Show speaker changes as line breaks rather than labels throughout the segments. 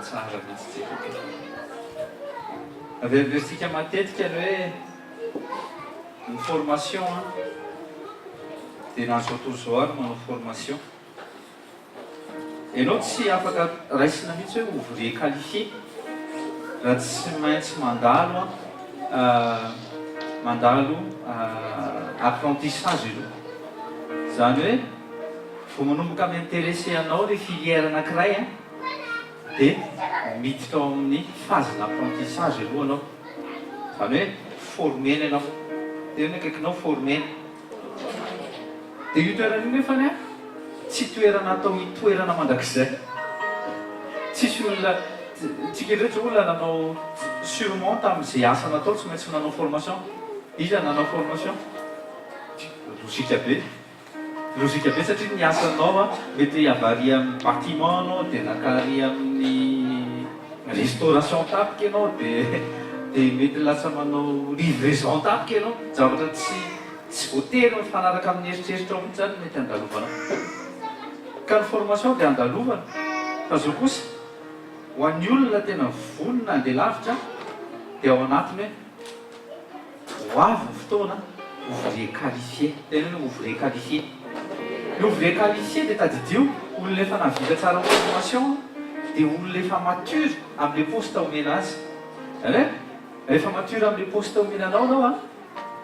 tsara mihitsy tsika averisika matetika ny hoe ny formation dia nahazo atao zao ary manao formation ianao tsy afaka raisina mihitsy hoe ouvrier qualifié raha tsy maintsy mandalo apprentissage aloha zany hoe vao manomboka m'intéressé anao le filière anankiray dia miditra ao amin'ny phase d'apprentissage aloha anao zany hoe formena ianao dia ny akaikinao formena dia io toerana io nefany tsy toerana atao hitoerana mandrakizay tsisy olona tsika rehetra olona nanao sûrement tamin'izay asa natao tsy maintsy nanao formation iza nanao formation logika be satria ny asanao mety avary amin'ny bâtiment anao dia nakary amin'ny restauration tapika ianao dia mety lasa manao livraison tapika ianao zavatra tsy voatery mifanaraka amin'ny eritreritra ao mihitsy zany mety andalovana ka ny formation dia andalovana fa zao kosa ho an'ny olona tena vonona andeha lavitra dia ao anatiny hoe ho avy ny fotoana ouvrier qualifié tena hoe ouvrier qualifié le ouvrier qualifié dia tadidio olona efa navita tsara ny formation dia olona efa mature amin'le poste omena azy zany hoe efa mature amin'le poste omenanao anao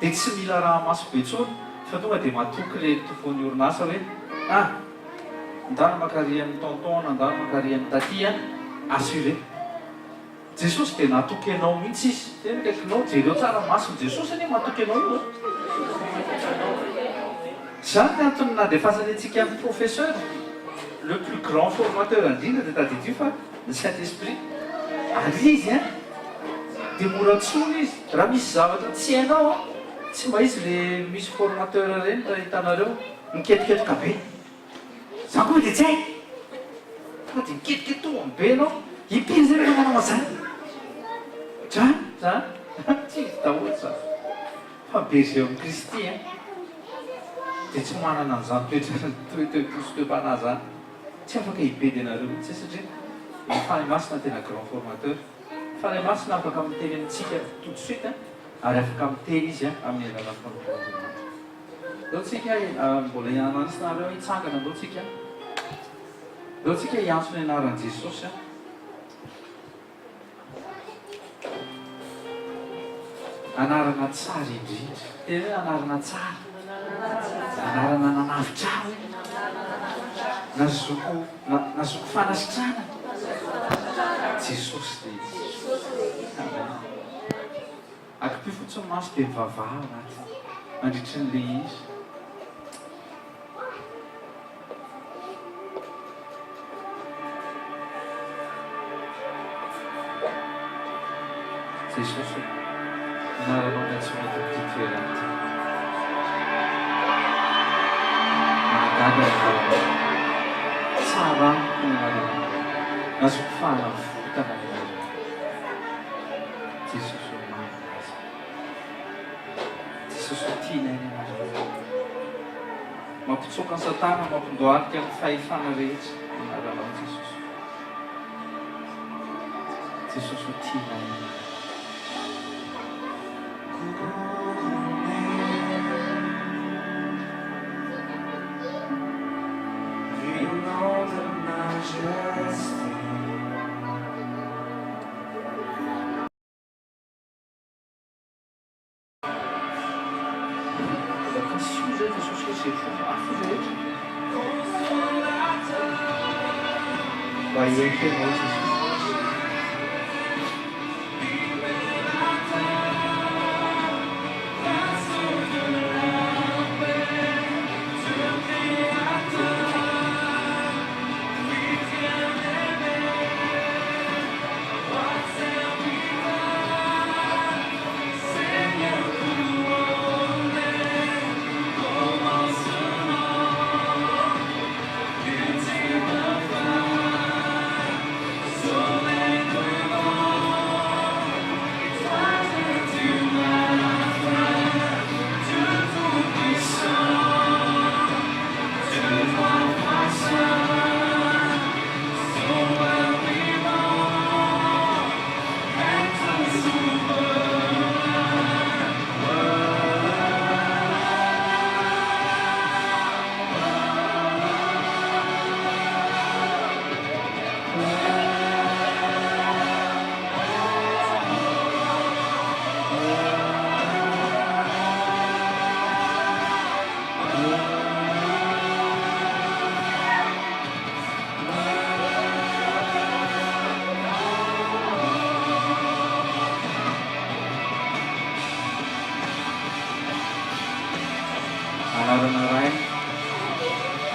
dia tsy mila raha maso be tsony fa tonga dia matoky le tofon'ny orinasa hoe ndany makary amin'ny tonton nandany makary amin'ny taty assuré jesosy dia natoky anao mihitsy izy tena kaikinao jereo tsara masony jesosy anie matoky anao io zany ny antony na dia fasany antsika amin'ny professeur le plus grand formateur indrindra dia tadidio fa ny saint esprit ary izy dia mora tsony izy raha misy zavatra tsy hainao tsy mba izy le misy formateur reny raha hitanareo miketiketoka be za koa dia tsy hay fa dia miketiketoany be anao ipiny zay rehefa manao mazany zany tsy izy daholo zany fa berger amin'ny kristy dia tsy manana an'izany toetoe-poso-toe-panahy zany tsy afaka hipedy anareo mihitsy satria ny fanahy masina tena grand formateur fanahy masina afaka miteny amintsika tout de suite ary afaka miteny izy amin'ny alalan'ny fanompona dao tsika mbola hiananisnareo hitsangana andao tsika hiantso ny anaran'i jesosy anarana tsara indrindra tena hoe anarana tsara anarana nanavitra nazoko fanasitrana jesosy dia akipio fotsiny maso dia mivavaha anaty mandritry n'le izy jesosy naranao maintsy mety mity toerana ty managaga tsara nanarana nazoko fahalavotana nanarana jesosy omanazy jesosy otiana iny anarana mampitsoka ny satana mampindoarika amin'ny fahefana rehetra anaranao jesosy jesosy otiana iny Vai encher nós.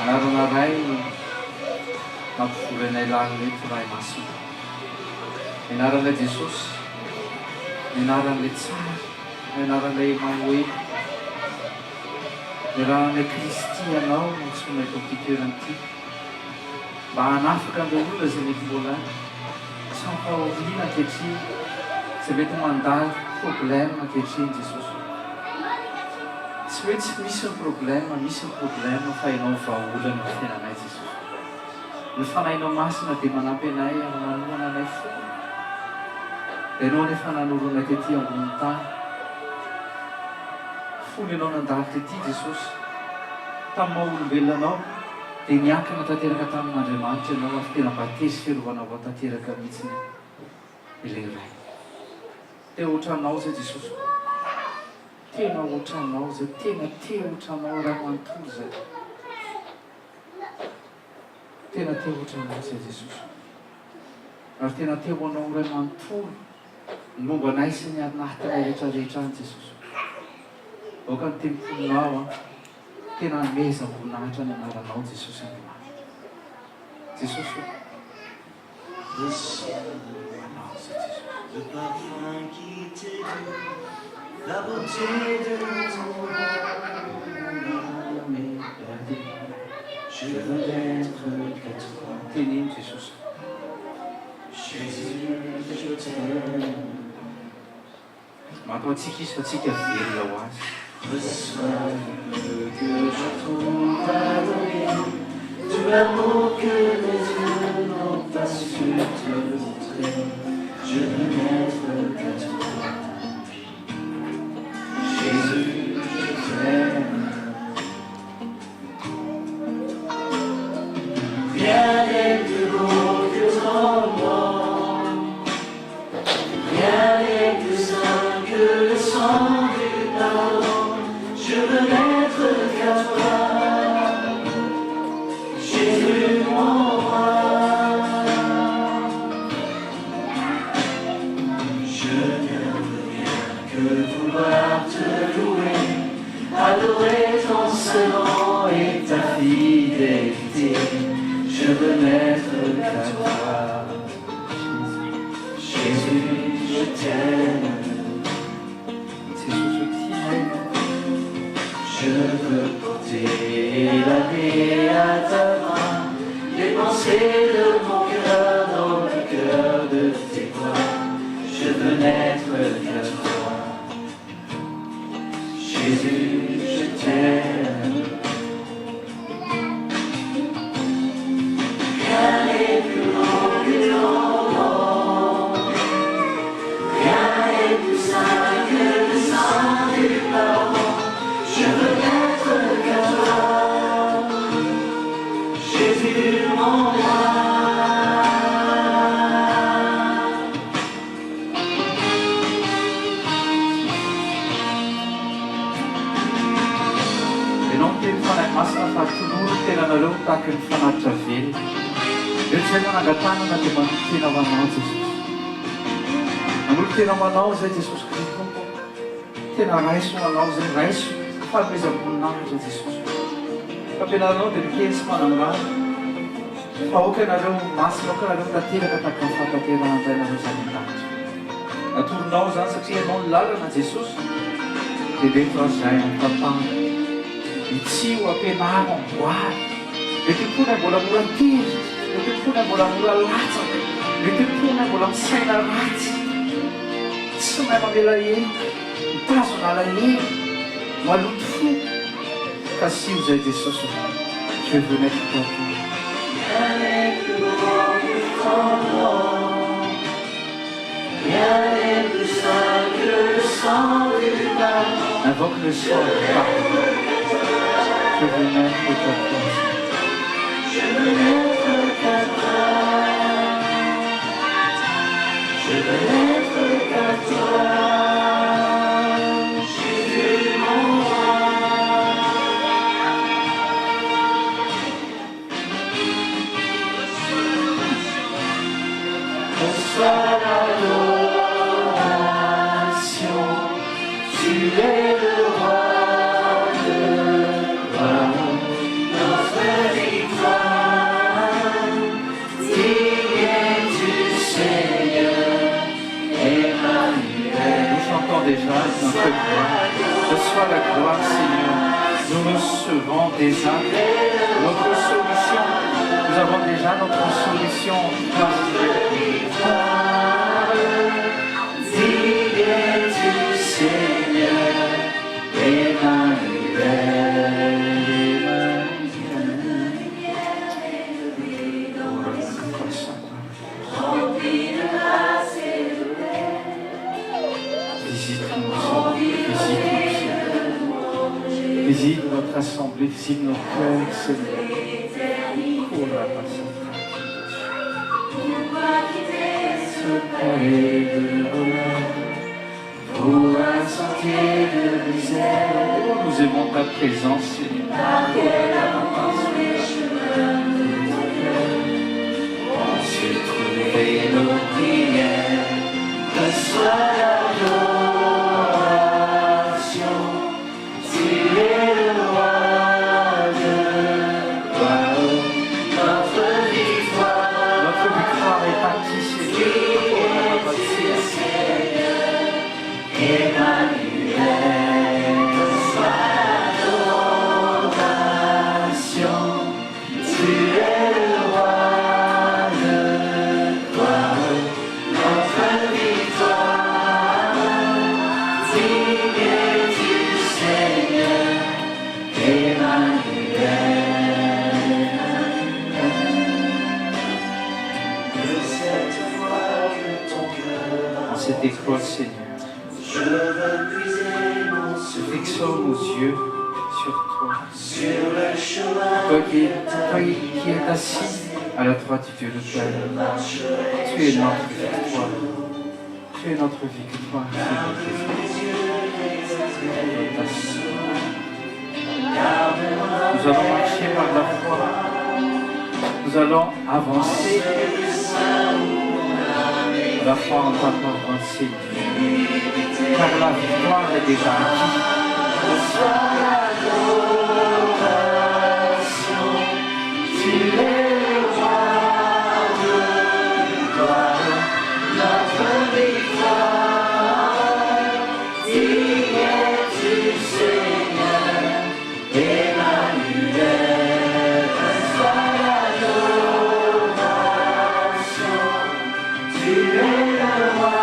Anarana ray mampivolanay lany reto ray masina. Ianaran'ilay Jesosy, ianaran'ilay tsara, ianaran'ilay Emanuely, ianaran'ilay Kristy ianao no tsonay tao toerana ity. Mba hanafaka an'ilay olona izay mety mbola tsy ampahoriana ankehitriny, izay mety mandalo problème ankehitriny Jesosy. Tsy hoe tsy misy ny problème, misy ny problème fa ianao vahaolana ny fiainanay Jesosy. Ny fanahinao masina dia manampy anay amin'ny manohana anay foana. Ianao nefa nanorona tetỳ ambony tany. Fony ianao nandalo tetỳ Jesosy. Tamin'ny maha olombelona anao dia niankina tanteraka tamin'Andriamanitra ianao ary tena mba tezy fiarovana avao tanteraka mihitsy ilay ray. Teo ohatranao izay Jesosy. Tena ohatranao izay, tena teo ohatranao raha manontolo izay. Tena teo ohatranao izay Jesosy. Ary tena teo anao ray manontolo ny momba anay sy ny anatinay rehetrarehetra any Jesosy. Aoka ny tempolinao tena meza voninahitra ny anaranao Jesosy Andriamanitra. Jesosy anao izay Jesosy.
Le parfum qui t'est dû, la beauté de ton âme est perdue. Je veux n'être que toi.
Tenez Jesosy.
Jésus, je t'aime.
Mahatontsika izy fa tsika velona ho azy.
Reçois le que je trouve pardonné, du amour que mes yeux n'ont pas su te montrer. Je veux n'être que toi. Jésus, je t'aime. Rien n'est plus beau que ton nom. Rien n'est plus saint que le sang du pardon. Je veux n'être qu'à toi. Jésus, mon roi. Je n'aime rien que vouloir te louer, adorer ton seul nom et ta fidélité. Je veux n'être qu'à toi. Jésus, je t'aime. Je veux porter la vie à ta main, les pensées de mon cœur dans le cœur de tes voix. Je veux n'être qu'à toi. Jésus, je t'aime. Rien n'est plus beau que ton nom. Rien n'est plus saint que le sang du pardon. Je veux n'être qu'à toi. Jésus, mon roi.
Masina fa toloro tena nareo tahaka ny fanatitra velona. Eo tsy izay manangan-tanana dia manolotra tena manao Jesosy. Manolotra tena manao izay Jesosy Kristy. Tena raiso manao izay raiso fanomezam-boninahitra Jesosy. Fa ampianaranao dia mikely sy manandrano. Fa aoka ianareo masina, aoka ianareo tanteraka tahaka ny fahatanterana indray nareo zanyn-danitra. Natoronao izany satria ianao ny lalana Jesosy dia rehefa izay amin'ny tantana. Itsio ampianaro amboary. Mety mpona mbola mora tery, mety mpona mbola mora latsaka, mety mpona mbola misaina ratsy. Tsy mahay mamela heloka, mitazona alahelo, maloto fo. Ka sio izay Jesosy. Je veux n'être qu'à toi.
Rien n'est plus beau que ton nom. Rien n'est plus saint que le sang du pardon.
Invoque le sang du pardon. Je veux n'être qu'à toi.
Je veux n'être qu'à toi. Je veux n'être qu'à toi. Jésus, mon roi. Reçois l'adoration. Tu es le roi de gloire.
toi la gloire, Seigneur. Nous recevons déjà notre solution. Nous avons déjà notre solution.
Digne du Seigneur, Emmanuel.
Visite notre assemblée, visite nos cœurs, Seigneur.
Pour un sentier de misère,
Nous aimons ta présence, Seigneur.
ensuite trouver nos prières, reçois l'adoration. Tu es le roi de gloire, notre victoire.
Notre victoire est acquise, Seigneur.
Emmanuel, reçois l'adoration. Tu es le roi de gloire, notre victoire. Digne du Seigneur, Emmanuel. Que cette voix de ton cœur,
En cette école, Seigneur,
je veux puiser mon souffle
fixons nos yeux sur toi.
sur le chemin.
Toi qui es assis à la droite du Dieu le Père. Tu es notre victoire. Tu es notre victoire. Nous allons marcher par la foi. Nous allons avancer. La foi en ta parole, Seigneur. Car la victoire est déjà acquise.
Tu es le roi de gloire, notre victoire. Digne du Seigneur, Emmanuel. Reçois l'adoration. Tu es le roi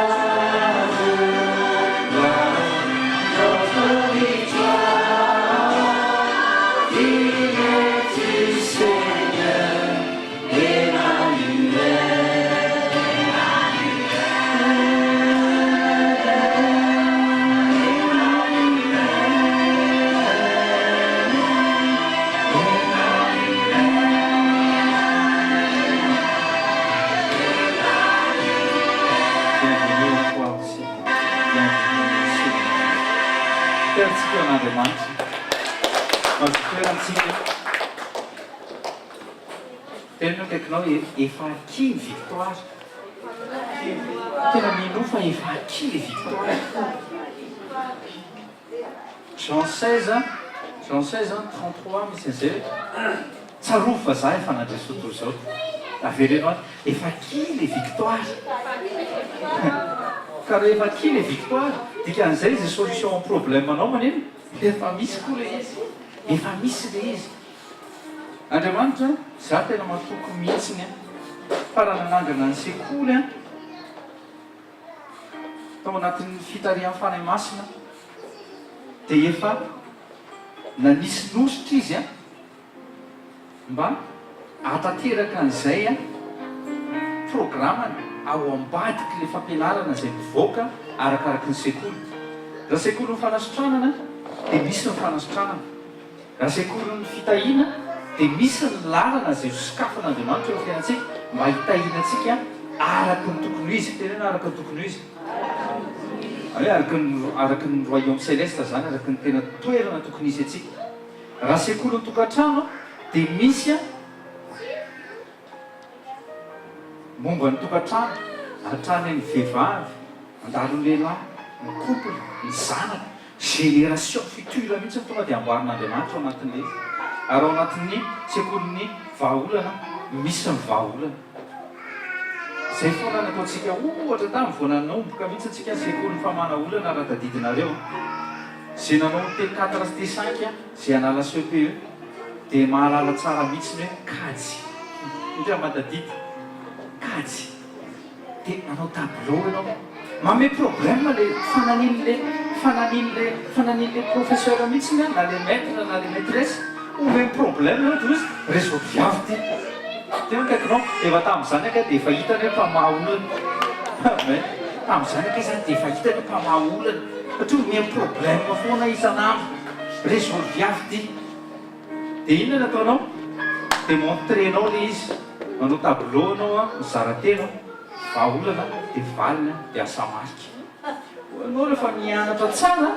de gloire, notre victoire. Digne du Seigneur,
Bienvenue au toi aussi. Bienvenue ici. Quel petit peu en demande. Mas foi assim. Tendo que não e faz aqui victoire. Tendo minu faz e faz aqui victoire. Jean 16 ans, Jean 16 ans, 33, mais sincère. Tsarofa zay efa nandresotro zao. Averenao efa aqui les victoires. Car efa aqui les victoires. Dikan'izay izay solution au problème anao maneno. Efa misy koa le izy. Efa misy le izy. Andriamanitra, za tena matoko mihitsiny farananangana ny sekoly tao anatin'ny fitarian'ny fanahy masina dia efa nanisy nositra izy mba atateraka an'izay programmany ao ambadiky le fampianarana izay mivoaka arakaraky ny sekoly. Raha sekoly ny fanasotranana dia misy ny fanasotranana. Raha sekoly ny fitahiana dia misy ny lalana izay sokafan'Andriamanitra eo fiainantsika mba hitahianantsika araky ny tokony izy. Tenena araky ny tokony izy. Araky ny royaume céleste zany, araky ny tena toerana tokony izy atsika. Raha sekoly ny tokantrano dia misy momba ny tokantrano, hatrany ny vehivavy, mandalo ny lehilahy, ny couple, ny zanaka, génération future mihitsy tonga dia amboarin'Andriamanitra ao anatin'le izy. Ary ao anatin'ny sekolin'ny vahaolana misy ny vahaolana. Zay foana nataontsika ohatra tamin'ny voana nanomboka mihitsy antsika sekoly ny famana olana raha tadidinareo. zay nanao T4 sy T5 zay anala CPE dia mahalala tsara mihitsy hoe kajy indra matadita kajy dia nanao tableau ianao mame problème le fananin'le professeur mihitsy na le maître na le maîtresse ome problème ohatry izy réseau viavy ty tena kaikinao efa tamin'izany aka dia efa hitany hoe mpamaha olana tamin'izany aka izany dia efa hitany hoe mpamaha olana satria omeny problème foana isan'andro réseau viavy ty dia inona nataonao dia montrenao le izy manao tableau anao a mizaratena vaolana dia valina dia asa marika anao rehefa mianatra tsara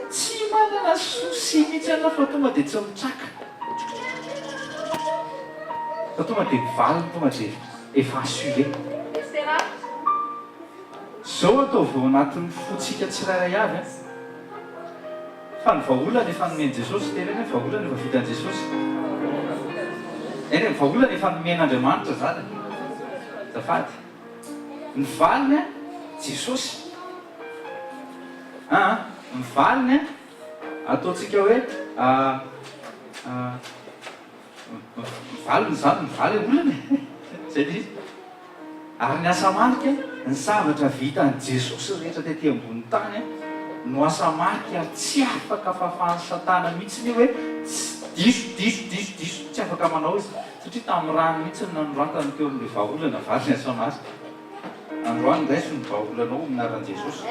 tsy manana souci mihitsy anao fa tonga dia tsy mitraka fa tonga dia mivalina tonga dia efa assuvé zao atao vao anatin'ny fotsika tsirairay avy fa ny vaolana efa nomeny Jesosy tena eny vaolana efa vitan'i Jesosy eny vaolana efa nomen'Andriamanitra zany zafady ny valiny Jesosy ny valiny ataontsika hoe valiny zany mivaly olana zay izy ary ny asa marika ny zavatra vitan'i Jesosy rehetra tety ambony tany no asa marika ary tsy afaka fahafahan'ny Satana mihitsy ny hoe diso tsy afaka manao izy satria tamin'ny rano mihitsy nanoratany teo amin'le vaolana valiny asa marika androany ndraisy ny vaolanao minaran'i Jesosy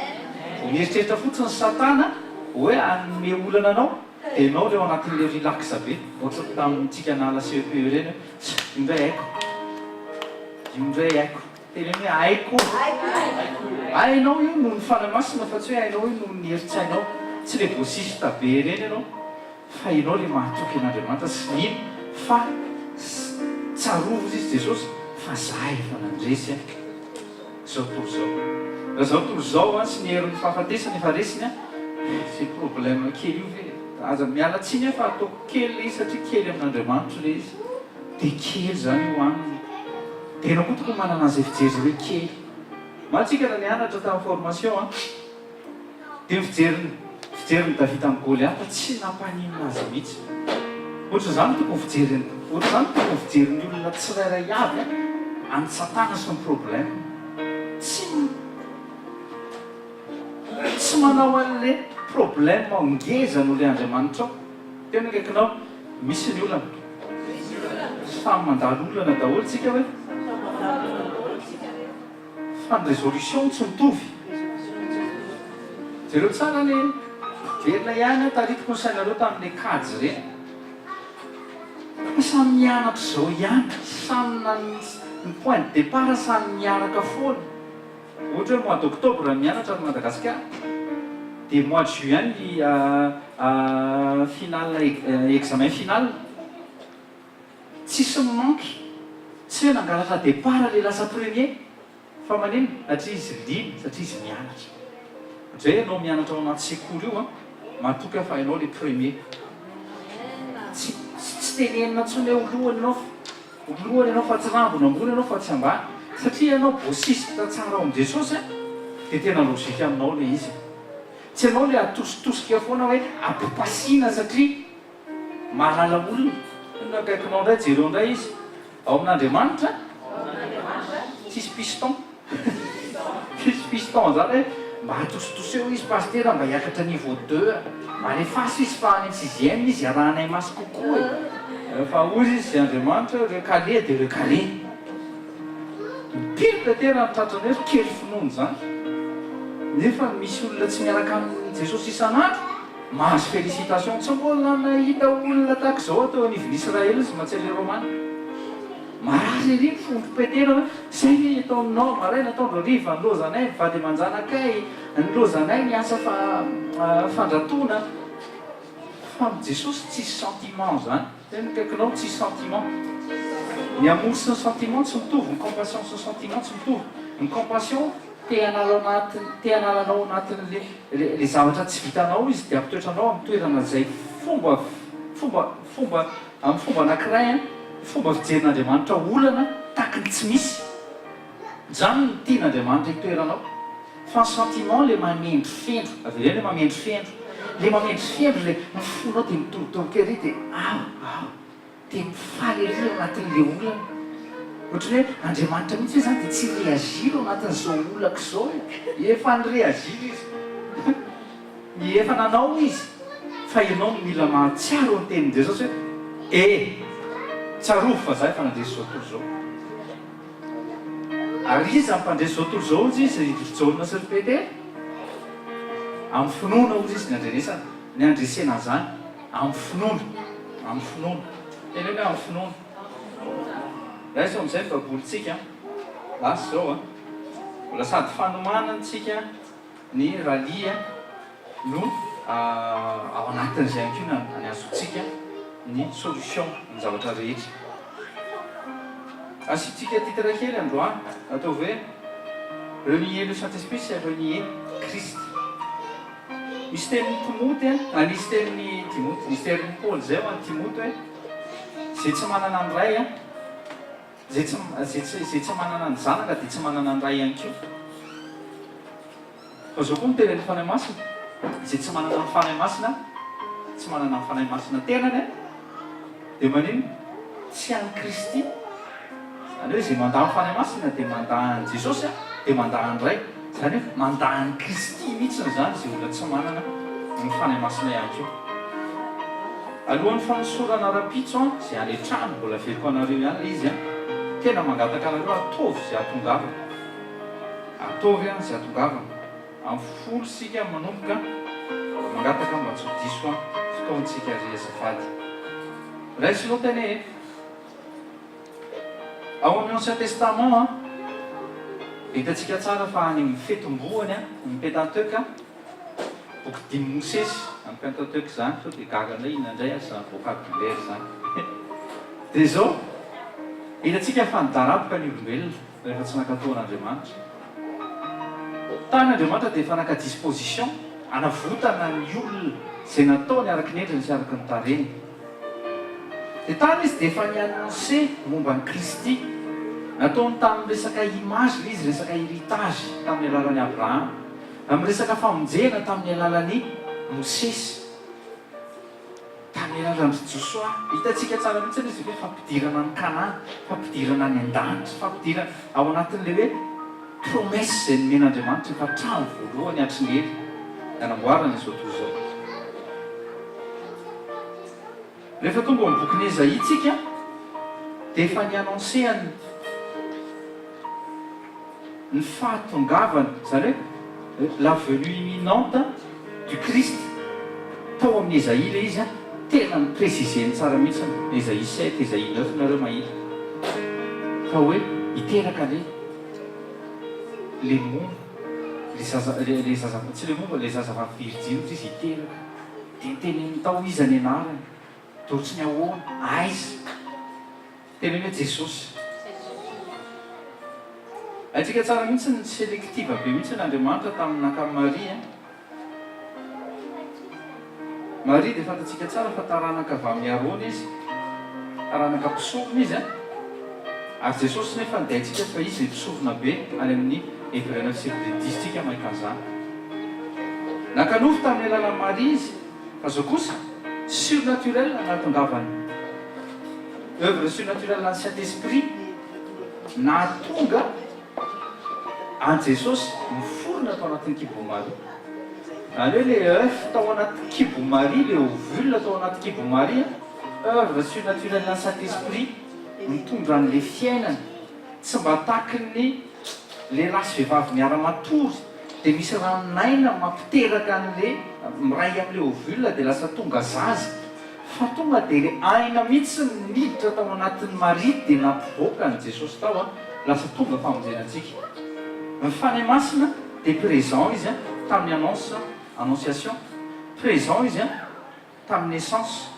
mieritreritra fotsiny ny Satana hoe anome olana anao dia ianao reo anatin'le relaxa be ohatrany tamintsika nala CEPE ireny indray haiko tena hoe haiko hainao io noho ny fanamasina fa tsy hoe hainao io noho ny heritsainao tsy le voasisita be ireny ianao fa ianao le mahatoky an'Andriamanitra sy nino fa tsarovo izy Jesosy fa zah efa nandresy zao tontolo zao raha zao tontolo zao sy ny herin'ny fahafatesany efa resiny sy problème kely io ve aza miala tsiny fa ataoko kely le izy satria kely amin'Andriamanitra le izy dia kely zany io aminy tena koa toko manana an'izay fijery hoe kely matsika na nianatra tamin'ny formation dia fijeriny Davida amin'ny Goliath tsy nampaninina azy mihitsy ohatra zany tokony fijeriny olona tsirairay avy any Satana sy ny problème tsy manao an'le problème ngeza no le Andriamanitra ao tena kaikinao misy ny olana samy mandalo olana daholo tsika hoe fa ny résolution tsy mitovy zareo tsara le verina ihany taritiko ny sainareo tamin'le kajy reny fa samy mianatra zao ihany samy ny point de départ samy miaraka foana ohatra hoe mois d'octobre mianatra ny Madagasikara dia mois de juin ny final examen final tsisy mimanky tsy hoe nangalatra départ le lasa premier fa manino satria izy limy satria izy mianatra zay ianao mianatra ao anaty sekoly io matoky afa ianao le premier tsy tenenina ntsony hoe olohany ianao fa tsy rambona ambony ianao fa tsy ambany satria ianao voasisita tsara ao am' Jesosy dia tena lozika aminao le izy tsy ianao le atositosika foana hoe ampipasiana satria mahalala olona nakaikinao indray jereo indray izy ao amin'Andriamanitra tsisy piston tsisy piston zany hoe mba atositoseo izy pastera mba hiakatra niveau 2 mba lefaso izy fa any 6e izy arahanay masy kokoa fa ozy izy zay Andriamanitra recalé dia recalé mipiritra tena mitratrany hoe kely finoana zany nefa misy olona tsy miaraka amin'ny Jesosy isan'andro mahazo félicitation tsy mbola nahita olona tahaka izao atao anivon'ny Israely izy matsely romana marazy ery fondro petera zay atao aminao maraina ataondro riva nylozanay mivady aman-janakay nylozanay ny asa fandratona fa amin'i Jesosy tsisy sentiment zany tena kaikinao tsisy sentiment ny amour sy ny sentiment tsy mitovy ny compassion sy ny sentiment tsy mitovy ny compassion te hanalanao anatin'le zavatra tsy vitanao izy dia ampitoetranao amin'ny toerana zay fomba amin'ny fomba anankiray fomba fijerin'Andriamanitra olana tahakiny tsy misy zany ny tian'Andriamanitra hitoeranao fa ny sentiment le mamendry fendro avereny le mamendry fendro le mamendry fiandro le mifonao dia mitorotoroka ery dia dia mifaly ery ao anatin'le olana ohatry hoe Andriamanitra mihitsy hoe zany dia tsy réagiro anatin'izao olako izao efa nyréagiro izy efa nanao izy fa ianao no mila mahatsiaro ny tenin' Jesosy hoe tsarovy fa za efa nandresy zao tontolo zao ary izy ampandresy zao tontolo zao izy Jaona sy ry Petera amin'ny finoana ozy izy ny andresena zany amin'ny finoana tena hoe amin'ny finoana raha am'izay babolitsika lasy zao mbola sady fanomanantsika ny ralia no ao anatin'izay any koa ny azontsika ny solution ny zavatra rehetra asitsika titre kely androany ataovy hoe renier le Saint-Esprit c'est renier Christ misy tenin'ny Timoty nisy tenin'ny Timoty nisy tenin'ny Paul zay ho an'ny Timoty hoe zay tsy manana ny ray zay tsy manana ny zanaka dia tsy manana ny ray ihany koa fa zao koa mitenen'ny fanahy masina zay tsy manana ny fanahy masina tsy manana ny fanahy masina tenany dia manino tsy any Kristy zany hoe zay mandaha ny fanahy masina dia mandaha ny Jesosy dia mandaha ny ray zany hoe mandaha ny Kristy mihitsiny zany zay olona tsy manana ny fanahy masina ihany koa alohan'ny fanosorana rapitso zay any an-trano mbola veriko anareo ihany le izy tena mangataka anareo atovy zay atongavana atovy zay atongavana amin'ny folo sika manomboka mangataka mba tsy ho diso fotoantsika ry azafady raisynao teny ao amin'ny Ancien Testament hitatsika tsara fa any amin'ny fetombohany ny Pentateuque boky dimy Mosesy amin'ny Pentateuque zany sao dia gagana inandray zany vocabulaire zany dia zao hitatsika fa nidaraboka ny olombelona rehefa tsy nakataon'Andriamanitra tan'Andriamanitra dia efa naka disposition anavotana ny olona zay nataony araka ny endriny sy araka ny tareny dia tany izy dia efa niannonce momba ny Kristy nataony tamin'ny resaka image le izy resaka héritage tamin'ny alalan'ny Abraham amin'ny resaka famonjena tamin'ny alalan'ny Mosesy tamin'ny alalan'ny Josua hitatsika tsara mihitsy izy hoe fampidirana ny Kanana fampidirana ny an-danitra fampidirana ao anatin'le hoe promesse zay nomen'Andriamanitra efa trano voalohany hatry ny hely nanamboarana izao toy izao rehefa tonga amin'ny boky ny Ezaïtsika dia efa niannonceany ny fahatongavana zany hoe la venue imminente du Christ tao amin'ny Ezaï le izy tena ny préciseny tsara mihitsy Ezaï 7 Ezaï 9 nareo mahita fa hoe hiteraka le momba le zaza tsy le momba le zaza virgile izy hiteraka dia teneny tao izy any anarany totsiny ahoana aiza teneny hoe Jesosy atsika tsara mihitsy ny sélective be mihitsy n'Andriamanitra tamin'ny naka Maria Maria dia fantatsika tsara fa taranaka avy amin'ny Arona izy taranaka mpisovona izy ary Jesosy nefa nidaintsika fa izy mpisovona be any amin'ny Hébreux 9:10 tsika mahita an'izany nakanofo tamin'ny alalan'i Maria izy fa zao kosa surnaturel nahatongavany œuvre surnaturelle na Saint-Esprit nahatonga an Jesosy miforona tao anatin'ny kibo Maria zany hoe le œuf tao anaty kibo Maria le ovule tao anaty kibo Maria œuvre surnaturelle na Saint-Esprit mitondra an'le fiainana tsy mba taky le lasy vehivavy miara-matory dia misy ranonaina mampiteraka an'le miray amin'le ovule dia lasa tonga zaza fa tonga dia le aina mihitsy miditra tao anatin'ny Maria dia nampivoaka ny Jesosy tao lasa tonga famonjenantsika ny fanahy masina dia présent izy tamin'ny annonciation présent izy tamin'ny naissance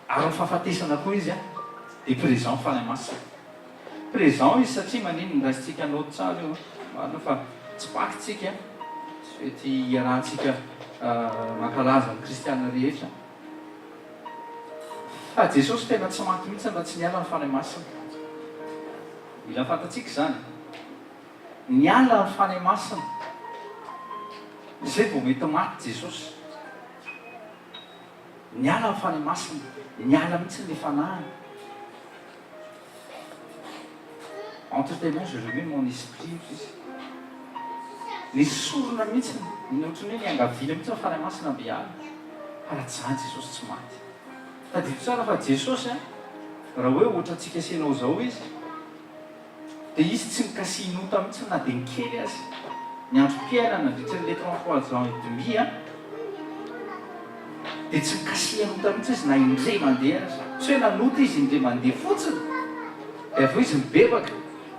ary ny fahafatesana koa izy dia présent fanahy masina présent izy satria manino ndraisitsika anoty tsara io marina fa tsy pakitsika tsy hoe ty iarahantsika mankalaza ny kristiana rehetra fa Jesosy tena tsy manky mihitsy raha tsy niala ny fanahy masina mila fantatsika zany niala ny fanahy masina zay vao mety maty Jesosy. Niala ny fanahy masina, niala mihitsy ny fanahiny. Entre tes mains, je remets mon esprit. Nisy sorona mihitsy ohatrany hoe niangavina mihitsy ny fanahy masina mbiala. Fa raha tsy zany Jesosy tsy maty. Tadidiko tsara fa Jesosy raha hoe ohatra antsika senao zao izy, dia izy tsy nikasianota mihitsy na dia nikely azy. Ny androm-piainana nandritra ny 33 ans et demi dia tsy nikasianota mihitsy izy na indray mandeha azy. Tsy hoe nanota izy indray mandeha fotsiny, dia avy eo izy mibebaka.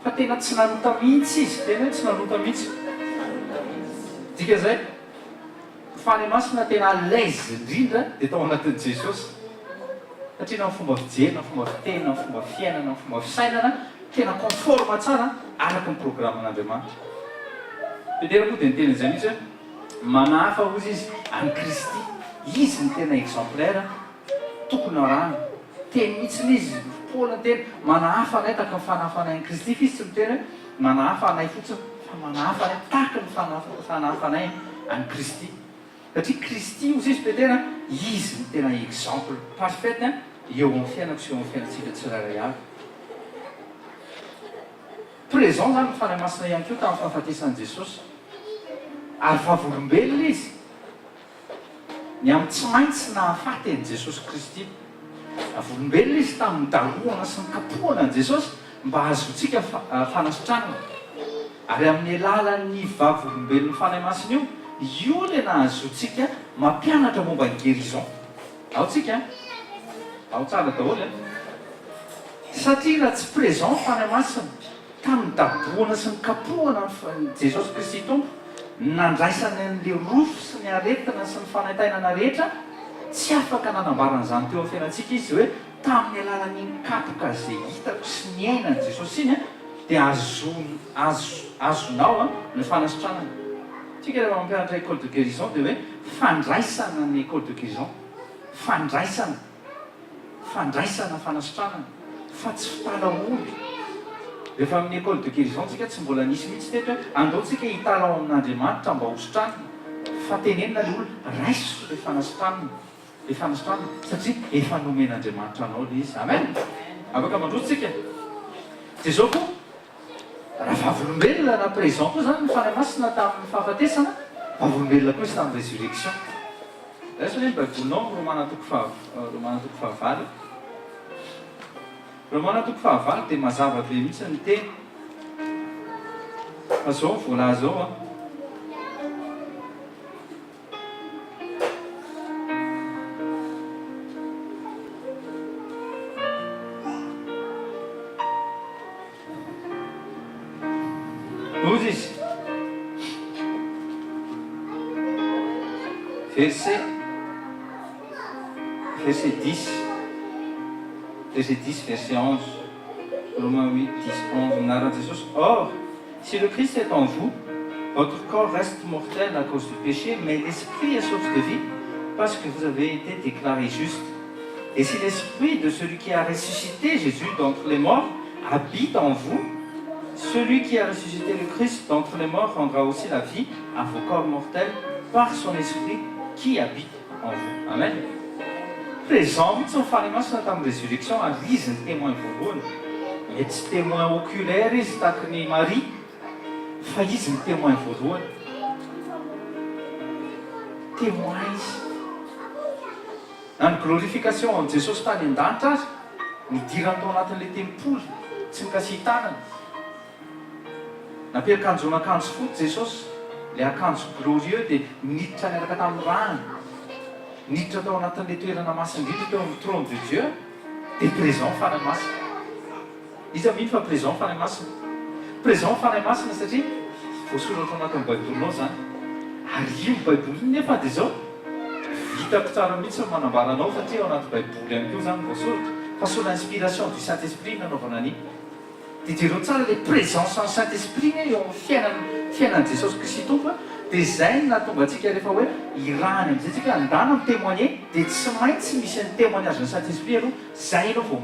Fa tena tsy nanota mihitsy izy, tena hoe tsy nanota mihitsy. Dika zay, fanahy masina tena alaise indrindra dia tao anatin'i Jesosy. Satria na ny fomba fijerina, ny fomba fiteny, ny fomba fiainana, ny fomba fisainana, tena conforme tsara araka ny programman'Andriamanitra. Petera moa dia niteny izay mihitsy hoe manahafa ozy izy any Kristy. Izy ny tena exemplaire tokony arahana. Teny mihitsy izy, Paola teny manahafa anay tahaka ny fanahafanay any Kristy. Fa izy tsy miteny hoe manahafa anay fotsiny, fa manahafa anay tahaka ny fanahafanay any Kristy. Satria Kristy ozy izy Petera, izy ny tena exemple parfaite eo amin'ny fiainako sy eo amin'ny fiainantsika tsirairay avy. Présent zany ny fanahy masina ihany koa tamin'ny fahafatesan'i Jesosy. Ary vavolombelona izy. Ny amin'ny tsy maintsy nahafaty an'i Jesosy Kristy. Volombelona izy tamin'ny daroana sy ny kapohana an'i Jesosy mba azontsika fanasitranana. Ary amin'ny alalan'ny vavolombelon'ny fanahy masina io ilay nahazontsika mampianatra momba ny guérison. Ao tsika, ao tsara daholo. Satria raha tsy présent fanahy masina tamin'ny daboana sy ny kapohana ny Jesosy Kristy Tompo, nandraisany an'ilay rofo sy ny aretina sy ny fanaitainana rehetra, tsy afaka nanambaran'izany teo amin'ny fiainantsika izy hoe tamin'ny alalan'iny kapoka izay hitako sy ny ainan'i Jesosy iny dia azonao ny fanasitranana. Tsika rehefa mampianatra école de guérison dia hoe fandraisana ny école de guérison, fandraisana fanasitranana, fa tsy fitalaolo. Rehefa amin'ny école de guérison tsika tsy mbola nisy mihitsy teto hoe andao tsika hitalao amin'Andriamanitra mba hositranana, fa tenenina ny olona raiso le fanasitranana, satria efa nomen'Andriamanitra anao le izy. Amen. Afaka mandroso tsika. Dia zao koa raha vavolombelona na présent koa zany ny fanahy masina tamin'ny fahafatesana, vavolombelona koa izy tamin'ny résurrection. Raha ny baibolinao Romana toko fahavalo. Romana toko fahavalo dia mazava be mihitsy ny teny. Fa zao voalaza zao izy. Verset 10, verset 11, Romains 8, 10, 11, narra Jesús. Or, si le Christ est en vous, votre corps reste mortel à cause du péché, mais l'esprit est source de vie parce que vous avez été déclarés justes. Et si l'esprit de celui qui a ressuscité Jésus d'entre les morts habite en vous, celui qui a ressuscité le Christ d'entre les morts rendra aussi la vie à vos corps mortels par son esprit qui habite en vous. Amen. Présent mihitsy ny fanahy masina tamin'ny résurrection ary izy ny témoin voalohany. Mety tsy témoin oculaire izy tahaka ny Marie, fa izy ny témoin voalohany. Témoin izy. Na ny glorification an' Jesosy tany an-danitra azy, nidirany tao anatin'ilay tempoly, tsy mikasy tanana. Nampiakanjon'akanjo foty Jesosy, ilay akanjo glorieux dia niditra niaraka tamin'ny rano, niditra tao anatin'ilay toerana masindrindra teo amin'ny trône de Dieu, dia présent fanahy masina. Izy mihitsy fa présent fanahy masina. Présent fanahy masina satria voasoratra anatin'ny baibolinao zany. Ary io baiboly nefa dia zao hitako tsara mihitsy ny manambaranao satria ao anaty baiboly ihany koa zany voasoratra. Fa sous l'inspiration du Saint-Esprit nanaovana an'iny. Dia jereo tsara ilay présence en Saint-Esprit eo amin'ny fiainan'i Jesosy Kristy Tompo. Dia izay no nahatonga antsika rehefa hoe irahany amin'izay tsika andana amin'ny témoigner, dia tsy maintsy misy ny témoignage ny Saint-Esprit aloha. Zay aloha vao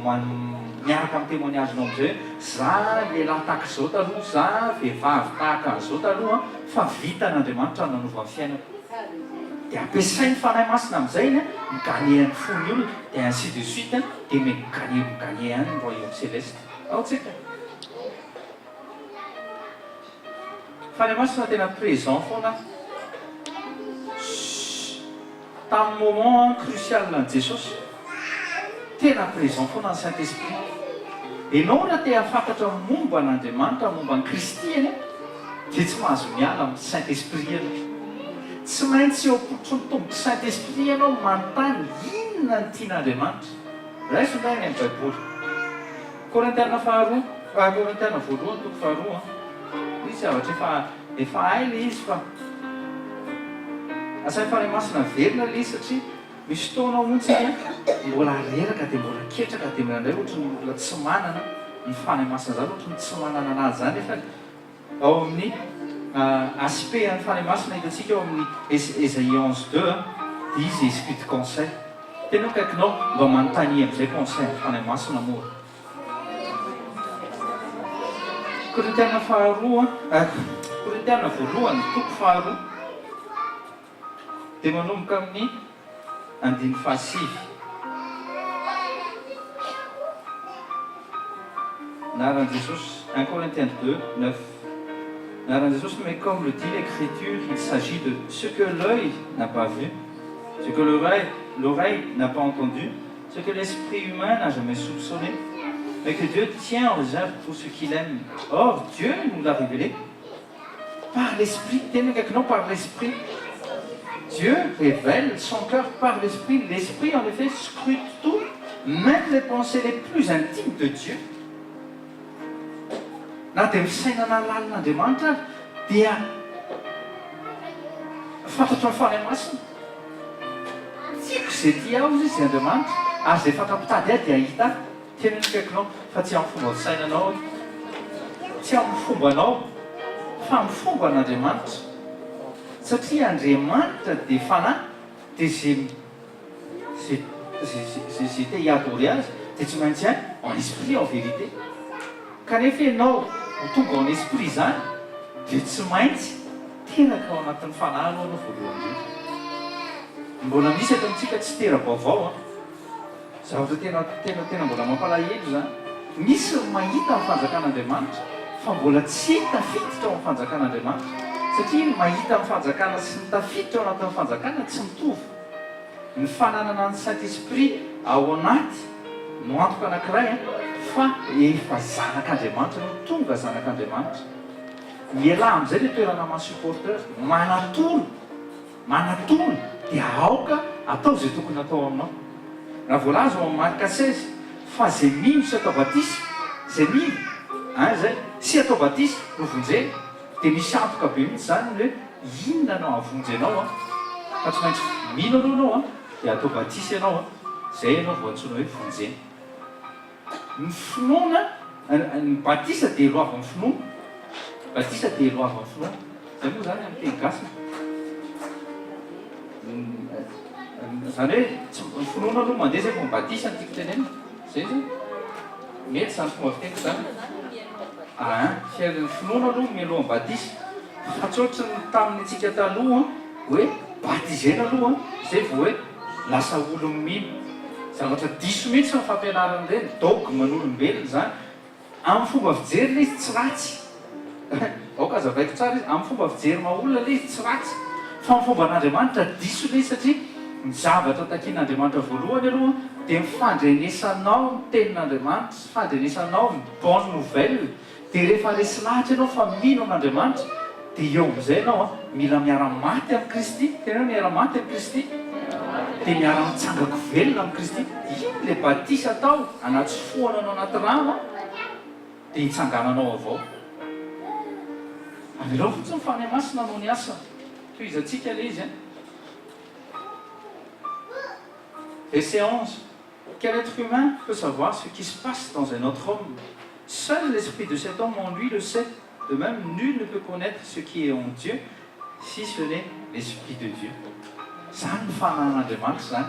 miaraka amin'ny témoignagenao amin'izay hoe za lehilahy tahaka izao taloha, za vehivavy tahaka an'izao taloha, fa vitan'Andriamanitra nanova ny fiainako. dia ampiasainy fanahy masina amin'izay ny migagnen'ny fony olona dia ainsi de suite dia migagné any royaume céleste ao tsika fanahy masina tena présent foana tamin'ny moment crucial an jesosy tena présent foana ny saint esprit ianao raha te hafantatra momba an'andriamanitra momba ny kristy eny dia tsy mahazo miala amin'ny saint esprit eny tsy maintsy eo apotro ny tomboky saint esprit ianao manontany inona ny tian'andriamanitra raisondrainy amin'ny baiboly korintiana faharoa korintiana voalohany toko faharoa izy zavatra efa hay le izy fa asainy fanahy masina verina le izy satria misy fotoana montsy mbola reraka dia mbola ketraka dia mirandray ohatra ny olona tsy manana ny fanahy masina zany ohatra ny tsy manana anazy zany efa ao amin'ny aspect ny fanahy masina hitantsika eo amin'ny Ésaïe 11:2 dia izy esprit de conseil tena kaikinao mba manontany amin'izay conseil ny fanahy masina moa korintiana faharoa korintiana voalohany toko faharoa dia manomboka amin'ny 9. Naran Jesus, 1 Corinthiens 2:9. Naran Jesus, mais comme le dit l'Écriture, il s'agit de ce que l'œil n'a pas vu, ce que l'oreille n'a pas entendu, ce que l'esprit humain n'a jamais soupçonné, mais que Dieu tient en réserve pour ceux qu'il aime. Or, Dieu nous l'a révélé par l'Esprit, non par l'Esprit. Dieu révèle son cœur par l'Esprit. L'Esprit, en effet, scrute tout, même les pensées les plus intimes de Dieu. Na dia misaina lalinaandriamanitra dia fantatra ny fanahy masina tiako izay tia ao izy izay andriamanitra ary izay fantapitady ahy dia ahita tena ny kaikinao fa tsy amin'ny fomba fisainanao tsy amin'ny fombanao fa amin'ny fomba an'andriamanitra satria andriamanitra dia fanahy dia zay te hiadory azy dia tsy maintsy en esprit en vérité kanefa ianao tonga en esprit zany dia tsy maintsy teraka ao anatin'ny fanahy aloha anao voalohany indrindra mbola misy eto amintsika tsy tera-baovao zavatra tena mbola mampalahelo zany misy mahita amin'ny fanjakan'andriamanitra fa mbola tsy tafiditra ao amin'ny fanjakan'andriamanitra satria mahita amin'ny fanjakana sy ny tafiditra ao anatin'ny fanjakana tsy mitovy ny fananana ny saint esprit ao anaty no antoka anankiray fa efa zanak'andriamanitra no tonga zanak'andriamanitra miala amin'izay le toerana mahasupporteur manatolo dia aoka atao izay tokony atao aminao raha voalaza ao amin'ny Marka 16 fa zay mino sy atao batisy zay mino zay sy atao batisy no vonjeny dia misy antoka be mihitsy zany hoe inona anao avonjy anao fa tsy maintsy mino aloha anao dia atao batisy ianao zay ianao voantsoina hoe vonjeny ny finoana ny batisa dia elo avy amin'ny finoana batisa dia elo avy amin'ny finoana zay moa zany amin'ny teny gasina zany hoe ny finoana aloha mandeha zay vao batisa ny tiako tenena zay zay mety zany fomba fiteniko zany fiain'ny finoana aloha mialohan'ny batisa fa tsy ohatra ny tamin'ny antsika taloha hoe batizena aloha zay vao hoe lasa olo mino zavatra diso mihitsy ny fampianarana ireny dogme n'olombelona zany amin'ny fomba fijery le izy tsy ratsy aoka azavaiko tsara izy amin'ny fomba fijery maolona le izy tsy ratsy fa amin'ny fomba an'andriamanitra diso le izy satria ny zavatra takian'andriamanitra voalohany aloha dia mifandrenesanao ny tenin'andriamanitra fandrenesanao ny bonne nouvelle dia rehefa resy lahatra ianao fa mino amin'andriamanitra dia eo amin'izay ianao mila miara-maty amin'ny Kristy tena miara-maty amin'ny Kristy dia miara-mitsangako velona amin'ny Kristy iny le batisa atao anaty foana anao anaty rano dia hitsangananao avao avelao fotsiny ny fanahy masina no ny asa toy izantsika le izy Verset 11. Quel être humain peut savoir ce qui se passe dans un autre homme? Seul l'esprit de cet homme en lui le sait. De même, nul ne peut connaître ce qui est en Dieu si ce n'est l'esprit de Dieu. Zany ny fanan'Andriamanitra zany.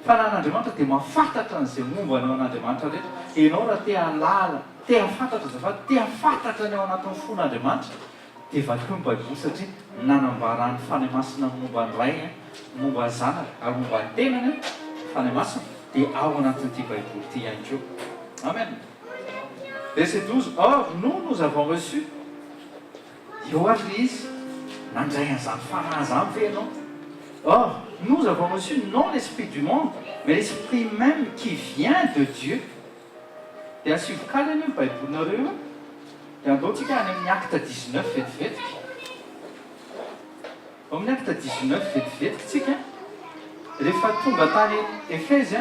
Fanan'Andriamanitra dia mahafantatra an'izay momba anao an'Andriamanitra rehetra. Ianao raha te halala, te hafantatra azafady, te hafantatra ny ao anatin'ny fon'Andriamanitra dia valiko ny baiboly satria nanambarany fanahy masina momba ny ray momba ny zanaka ary momba ny tenany fanahy masina dia ao anatin'ity baiboly ity ihany keo. Amen. Verset 12. Or, nous avons reçu. Eo ary le izy nandray an'izany fanahy zany ve ianao? Or, nous avons reçu non l'esprit du monde, mais l'esprit même qui vient de Dieu. Dia asivokaly any io baibolinareo dia andaontsika any amin'ny acte 19 vetivetiky. Amin'ny acte 19 vetivetiky tsika rehefa tonga tany Efezy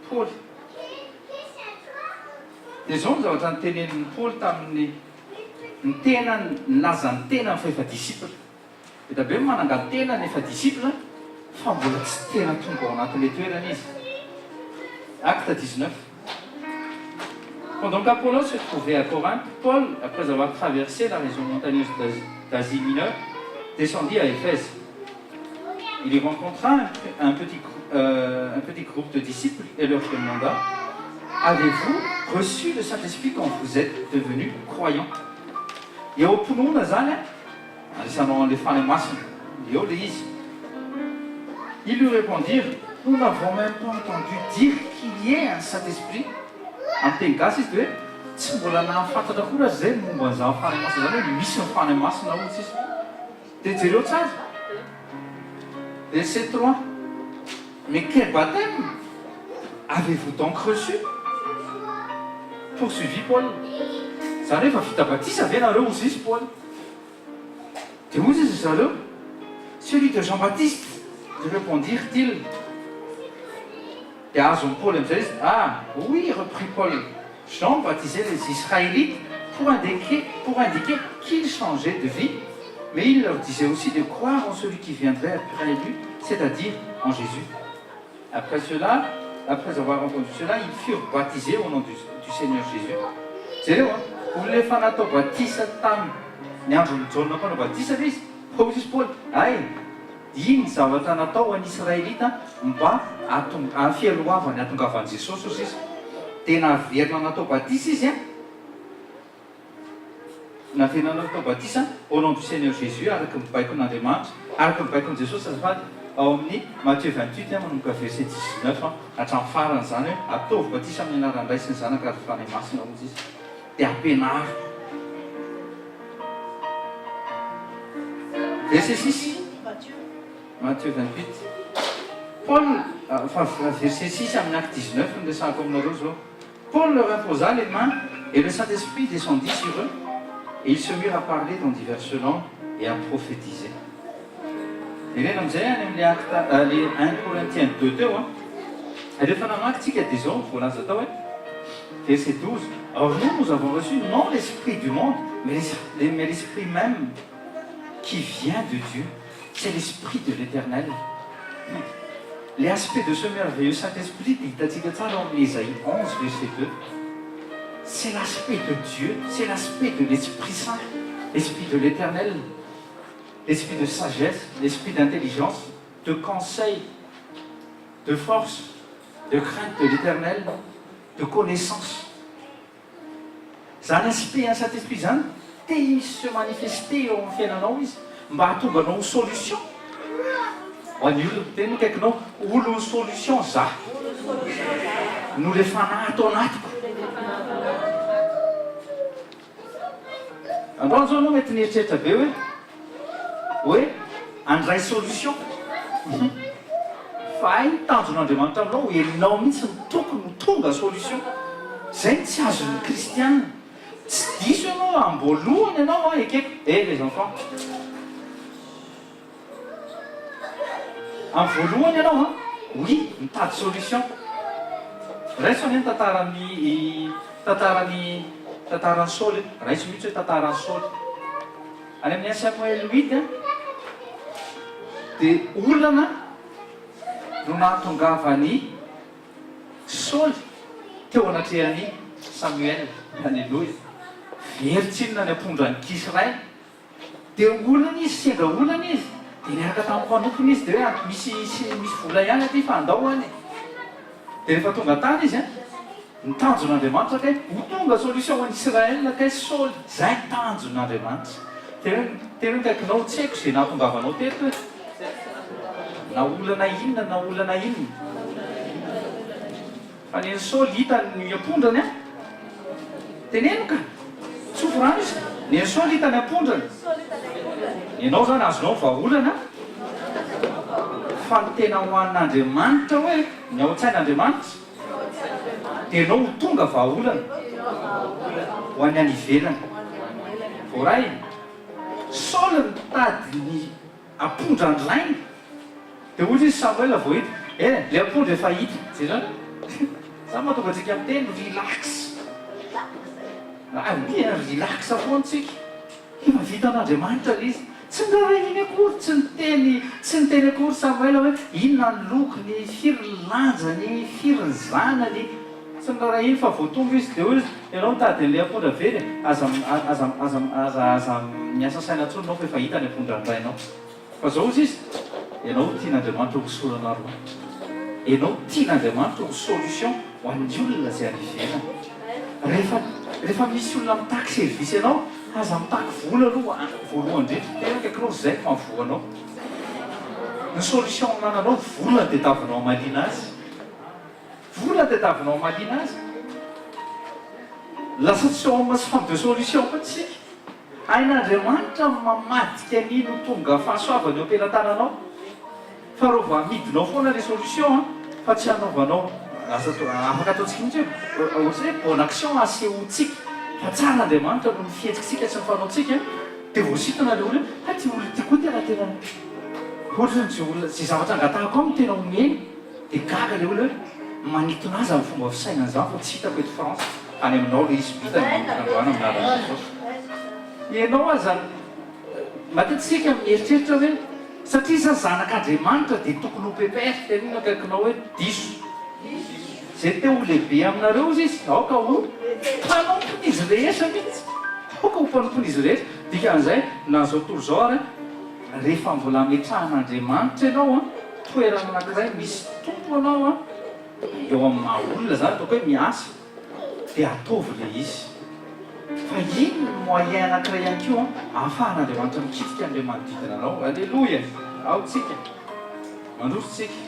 Paoly. Dia zao ny zavatra nytenenin'ny Paoly tamin'ny ny tena nilaza ny tena ny fahefa-disipla. Dia be manangano tena ny efa-disipla fa mbola tsy tena tonga ao anatin'ilay toerana izy. Acte 19. Pendant qu'Apollos se trouvait à Corinthe, Paul, après avoir traversé la région montagneuse d'Asie mineure, descendit à Éphèse. Il y rencontra un petit groupe de disciples et leur demanda: avez-vous reçu le Saint-Esprit quand vous êtes devenus croyants? Eo am-ponoana zany anisanao an'ilay fanahy masina eo le izy. Ils lui répondirent: nous n'avons même pas entendu dire qu'il y ait un Saint-Esprit. Amin'ny teny gasy izy dia hoe tsy mbola nahafantatra koa raha zay momba an'izany fanahy masina zany hoe misy ny fanahy masina ohatsy izy. Dia jereo tsara. Verset 3. Mais quel baptême avez-vous donc reçu? Poursuivit Paul. Zany hoe efa vita batisa ve nareo ozy izy Paul? Dia ozy izy zareo: celui de Jean-Baptiste, répondirent-ils. Et Paul amizay izy: ah oui, reprit Paul, Jean baptisait les Israélites pour indiquer qu'ils changeaient de vie, mais il leur disait aussi de croire en celui qui viendrait après lui, c'est-à-dire en Jésus. Après avoir entendu cela, ils furent baptisés au nom du Seigneur Jésus. Jereo olona efa natao batisa tamin'ny andron'ny Jaona koa batisa ve izy? Izy Paul: ay, iny zavatra natao an'ny Israelita mba fialoavany hatongavan'i Jesosy ozy izy. Tena averina natao batisa izy naverina natao batisa au nom du Seigneur Jésus, araky ny baikon'Andriamanitra, araky ny baikon'i Jesosy azafady. Ao amin'ny Matthieu 28 manomboka verset 19 hatramin'ny farany zany hoe ataovy batisa amin'ny anaran'ny Ray sy ny Zanaka ary fanahy masina ozy izy. Dia ampianary. Verset 6. Matthieu 28. Paul, verset 6 amin'ny acte 19 no resahako aminareo zao. Paul leur imposa les mains et le Saint-Esprit descendit sur eux et ils se mirent à parler dans diverses langues et à prophétiser. Ireny amin'izay any amin'ny le 1 Corinthiens 2 teo rehefa namaky tsika dia zao voalaza tao hoe verset 12. Or nous avons reçu non l'esprit du monde, mais l'esprit même qui vient de Dieu. C'est l'esprit de l'Éternel. Les aspects de ce merveilleux Saint-Esprit, dit-il dans Ésaïe 11, verset 2, c'est l'aspect de Dieu, c'est l'aspect de l'Esprit Saint, l'Esprit de l'Éternel, l'Esprit de sagesse, l'Esprit d'intelligence, de conseil, de force, de crainte de l'Éternel, de connaissance. C'est un aspect, un Saint-Esprit zany te se manifester eo amin'ny fiainanao izy mba hahatonga anao solution. Ho an'ny olona teny no kaikinao olo solution za no le fanahy atao anatiko. Androany zao anao mety nieritreritra be hoe andray solution. Fa ay ny tanjon'Andriamanitra aminao helinao mihitsy ny tokony tonga solution. Zay tsy azon'ny kristianina. Tsy diso ianao amboalohany ianao ekeko les enfants. Amin'ny voalohany ianao oui mitady solution. Raiso any tantaran'ny Saoly. Raiso mihitsy hoe tantaran'ny Saoly. Any amin'ny Samuel 8 dia olana no nahatongavany Saoly teo anatrehan'ny Samuel. Halleloja. Vertsinona ny ampondran'ny Kisraely. Dia olana izy, senga olana izy. Dia niaraka tamin'ny mpanompony izy dia hoe misy vola ihany aty fa andao any. Dia rehefa tonga tany izy ny tanjon'Andriamanitra kay ho tonga solution ho an'Israel kay Saoly. Zay tanjon'Andriamanitra. Dia tena kaikinao tsy haiko zay nahatongavanao teto na olana inona na olana inona fa ny Saoly hitany ampondrany a teneno ka tsofo-rano izy ny Saoly hitany ampondrany ianao zany azonao vahaolana fa ny tena hoanin'Andriamanitra hoe ny ao an-tsain'Andriamanitra dia ianao ho tonga vahaolana ho any any ivelany voray Saoly mitady ny ampondra ny lainy dia ohatra izy Samuel vao hita le ampondra efa hita zay zany za mahatonga antsika miteny relax relax foantsika efa vitan'Andriamanitra le izy tsy nirahiny akory tsy niteny akory Samuel hoe inona ny lokony firy ny lanjany firy ny zanany tsy nirahiny fa vao tonga izy dia hoe ianao mitady an'ilay ampondra very aza miasa saina intsony anao fa efa hita ny ampondra ny rainao fa zao izy izy ianao tian'Andriamanitra ho solana roa ianao tian'Andriamanitra ho solution ho an'ny olona zay any ivelany rehefa misy olona mitaky service ianao aza mitaky vola aloha voalohany indrindra tena kaikinao zay mahavoanao ny solution nananao vola dia tavinao malina azy vola dia tavinao malina azy lasa tsy homma sy femme de solution fa tsika hain'Andriamanitra mamadika an'iny ho tonga fahasoavany eo am-pelantananao fa reo vao amidinao foana le solution fa tsy hanaovanao afaka ataontsika mihitsy hoe ohatra hoe bonne action asehontsika fa tsara Andriamanitra no mifietrikitsika sy mifanaontsika dia voasitana le olona hoe ty olona ty koa tena ohatra zay olona zay zavatra angatahako ao no tena omeny dia gaga le olona hoe manitona azy amin'ny fomba fisainana zany fa tsy hitako eto France any aminao le izy bitany manokandroana amin'Andriamanitra ianao aza matetiksika mieritreritra hoe satria za zanak'Andriamanitra dia tokony ho pepêtre tenina kaikinao hoe diso zay te ho lehibe aminareo izy izy aoka ho mpanompony izy rehetra mihitsy aoka ho mpanompony izy rehetra dikan'izay na zao tontolo zao ary rehefa mbola ametrahan'Andriamanitra ianao toerana anankiray misy tompo anao eo amin'ny maha-olona zany ataoko hoe miasa dia ataovy le izy fa iny ny moyen anankiray ihany koa ahafahan'Andriamanitra mikitika an'ilay manodidina anao alleloia ao tsika mandroso tsika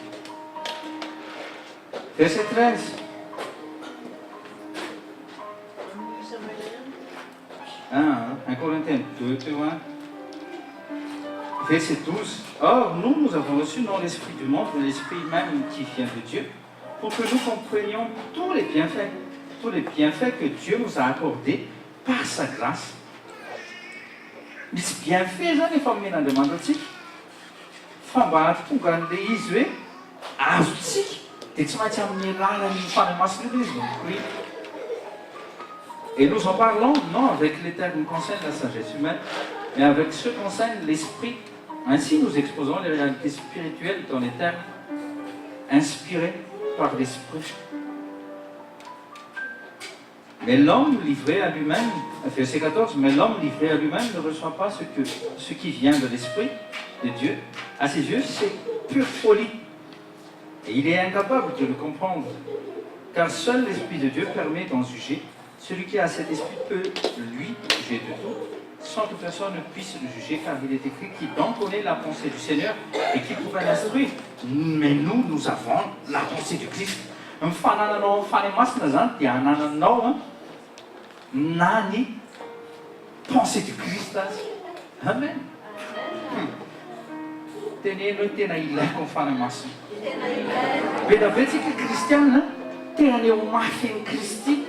verset 13 1 Corinthiens 2 verset 12 or nous avons reçu non l'esprit du monde mais l'esprit même qui vient de Dieu pour que nous comprenions tous les bienfaits que Dieu nous a accordés par sa grâce. Misy bienfait zany efa omen'Andriamanitra atsika fa mba hahatonga an'ilay izy hoe azotsika dia tsy maintsy amin'ny alalan'ny fanamasina io izy nomokorina. Et nous en parlons non avec les termes qui concernent la sagesse humaine, mais avec ceux qui concernent l'esprit. Ainsi nous exposons les réalités spirituelles dans les termes inspirés par l'esprit. Mais l'homme livré à lui-même, verset 14, mais l'homme livré à lui-même ne reçoit pas ce qui vient de l'Esprit de Dieu. À ses yeux, c'est pure folie. Et il est incapable de le comprendre. Car seul l'Esprit de Dieu permet d'en juger. Celui qui a cet esprit peut, lui, juger de tout, sans que personne ne puisse le juger, car il est écrit qu'il connaît la pensée du Seigneur et qu'il pourrait l'instruire. Mais nous avons la pensée du Christ. Mifanananao fanamasina zany dia hanananao na ny pensée du Christ azy. Amen. Teneno hoe tena ilaiko ny fanamasina. Be da betsika kristiana te haneho mafy an'i Kristy.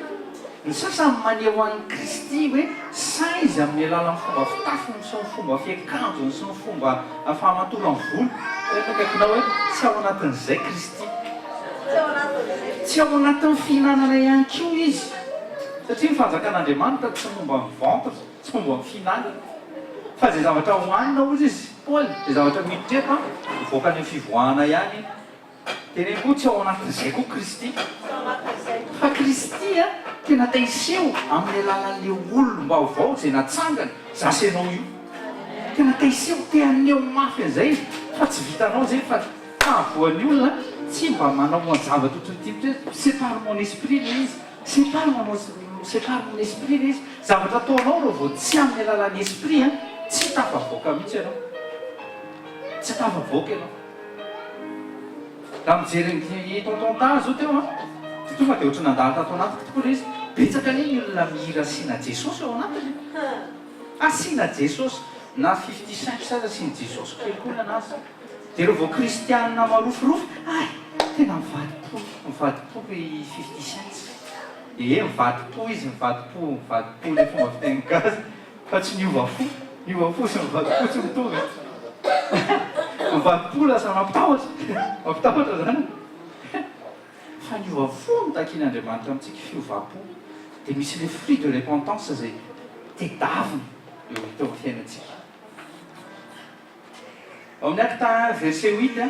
Ny sasany maneho an'i Kristy hoe saiza amin'ny alalan'ny fomba fitafiny sy ny fomba fiakanjony sy ny fomba fahamatolo ny volo. Tena kaikinao hoe tsy ao anatin'izay Kristy. Tsy ao anatin'ny fihinanana ihany koa izy satria ny fanjakan'Andriamanitra tsy momba ny ventre tsy momba ny fihinanana fa zay zavatra hohanina ozy izy Paul zay zavatra miditra mivoaka ny fivoahana ihany tena koa tsy ao anatin'izay koa Kristy fa Kristy tena taiseho amin'ny alalan'ilay olom-ba vaovao zay natsangana zasenao io tena taiseho te haneho mafy an'izay fa tsy vitanao zay fa voan'ny olona tsy mba manao ny zavatra ohatrany sépare mon esprit le izy sépare mon esprit le izy zavatra ataonao reo vao tsy amin'ny alalan'ny esprit tsy tafavoaka mihitsy ianao, tsy tafavoaka ianao. Raha mijery tonton zao teo dia tonga dia ohatry nandalo tato anatiko tokoa ilay izy. Betsaka ny olona mihira asiana Jesosy ao anatiny. Asiana Jesosy na 55 sara asiana Jesosy kely koa ny anazy. Dia ireo vao kristianina marofirofo, ay tena mivadi-po i 55. Mivadi-po izy, mivadi-po ilay fomba fiteny gasy, fa tsy niova fo sy mivadi-po tsy mitovy. Mivadi-po lasa mampitahotra zany. Fa niova fo mitakian'Andriamanitra amintsika fiovam-po, dia misy le fruit de repentance izay tedavina eo amin'ny fiainantsika. Ao amin'ny acte 1 verset 8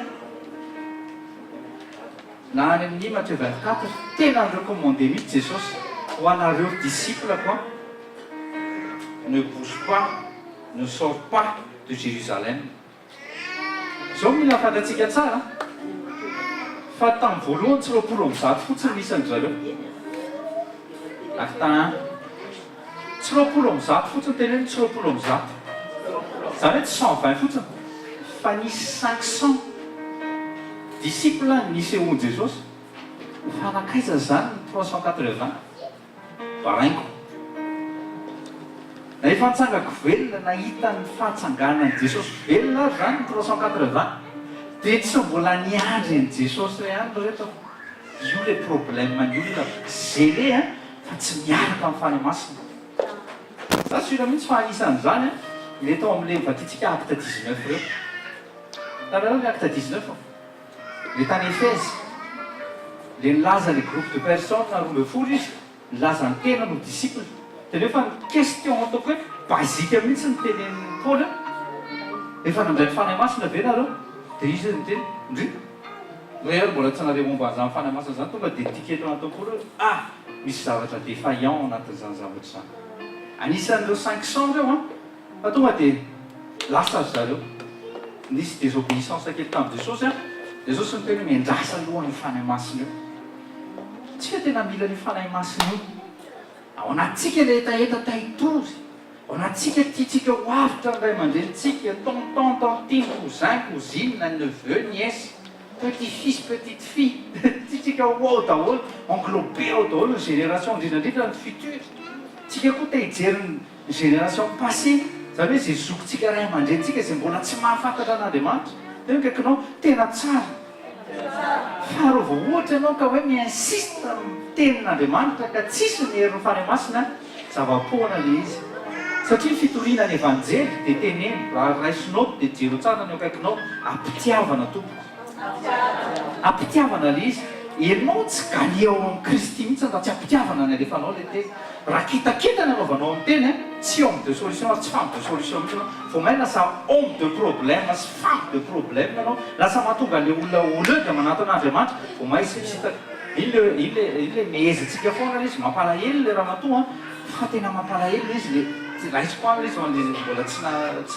na any amin'ny Matthieu 24 tena recommandé mihitsy Jesosy ho anareo disciple quoi, ne bouge pas, ne sort pas de Jérusalem. Zao mila fantatsika tsara fa tamin'ny voalohany tsy roapolo amby zato fotsiny nisany zareo. Acte 1 tsy roapolo amby zato fotsiny teneny, tsy roapolo amby zato zany hoe tsy 120 fotsiny fa nisy 500 disciple nisy eo Jesosy. Fa nakaiza zany 380 baraingo. Na efa nitsangako velona nahita ny fahatsanganan'i Jesosy velona zany 380 dia tsy mbola niandry ny Jesosy hoe andro rehetra. Io le problème ny olona zele fa tsy miaraka amin'ny fanamasina. Za sura mihitsy fa anisan'izany ile tao amin'ilay mivatitsika acte 19 reo. Tanareo le acte 19 le tany Efezy, le nilaza le groupe de personnes roa ambin'ny folo izy, nilaza ny tena no disciple. Dia nefa ny question ataoko hoe bazika mihitsy ny tenen'ny Paoly efa nandray ny fanahy masina ve nareo? Dia izy ny teny ndry hoe mbola tsy nareo momba an'izany fanahy masina zany, tonga dia tiketo anaty Paoly hoe misy zavatra défaillant anatin'izany zavatra izany. Anisan'ireo 500 reo fa tonga dia lasa zareo nisy désobéissance kely tamin'i Jesosy. Jesosy ny tena miandrasa alohan'ny fanahy masina io. Tsika tena mila ny fanahy masina io. Ao anatsika le etaeta taitory, ao anatsika tiatsika ho avitra ny ray aman-drenitsika, tonton, tantine, cousin, cousine, neveu, nièce, petit-fils, petite fille, tiatsika ho ao daholo, englobé ao daholo ny génération indrindrandrindra ny futur. Tsika koa te hijery ny génération passé, zany hoe izay zokontsika ray aman-drenitsika izay mbola tsy mahafantatra an'Andriamanitra. Dia kaikinao tena tsara. Fa raha vao ohatra ianao ka hoe miinsiste amin'ny tenin'Andriamanitra ka tsisy ny herin'ny fanahy masina, zava-poana ilay izy. Satria fitoriana ny evanjely dia teneny, raha raisinao dia jero tsara ny eo akaikinao, ampitiavana tompoko. Ampitiavana ilay izy. Ianao tsy galy ao amin'ny Kristy mihitsy raha tsy ampitiavana ny alefanao ilay teny. Raha kitakitana anaovanao amin'ny teny, tsy homme de solution, tsy femme de solution mihitsy anao. Vao mai lasa homme de problème sy femme de problème anao, lasa mahatonga ilay olona oleuka manaton'Andriamanitra, vao mai sy misitaka. Ile mihezatsika foana izy, mampalahelo ilay raha matoa, fa tena mampalahelo izy le raisiko any izy mbola tsy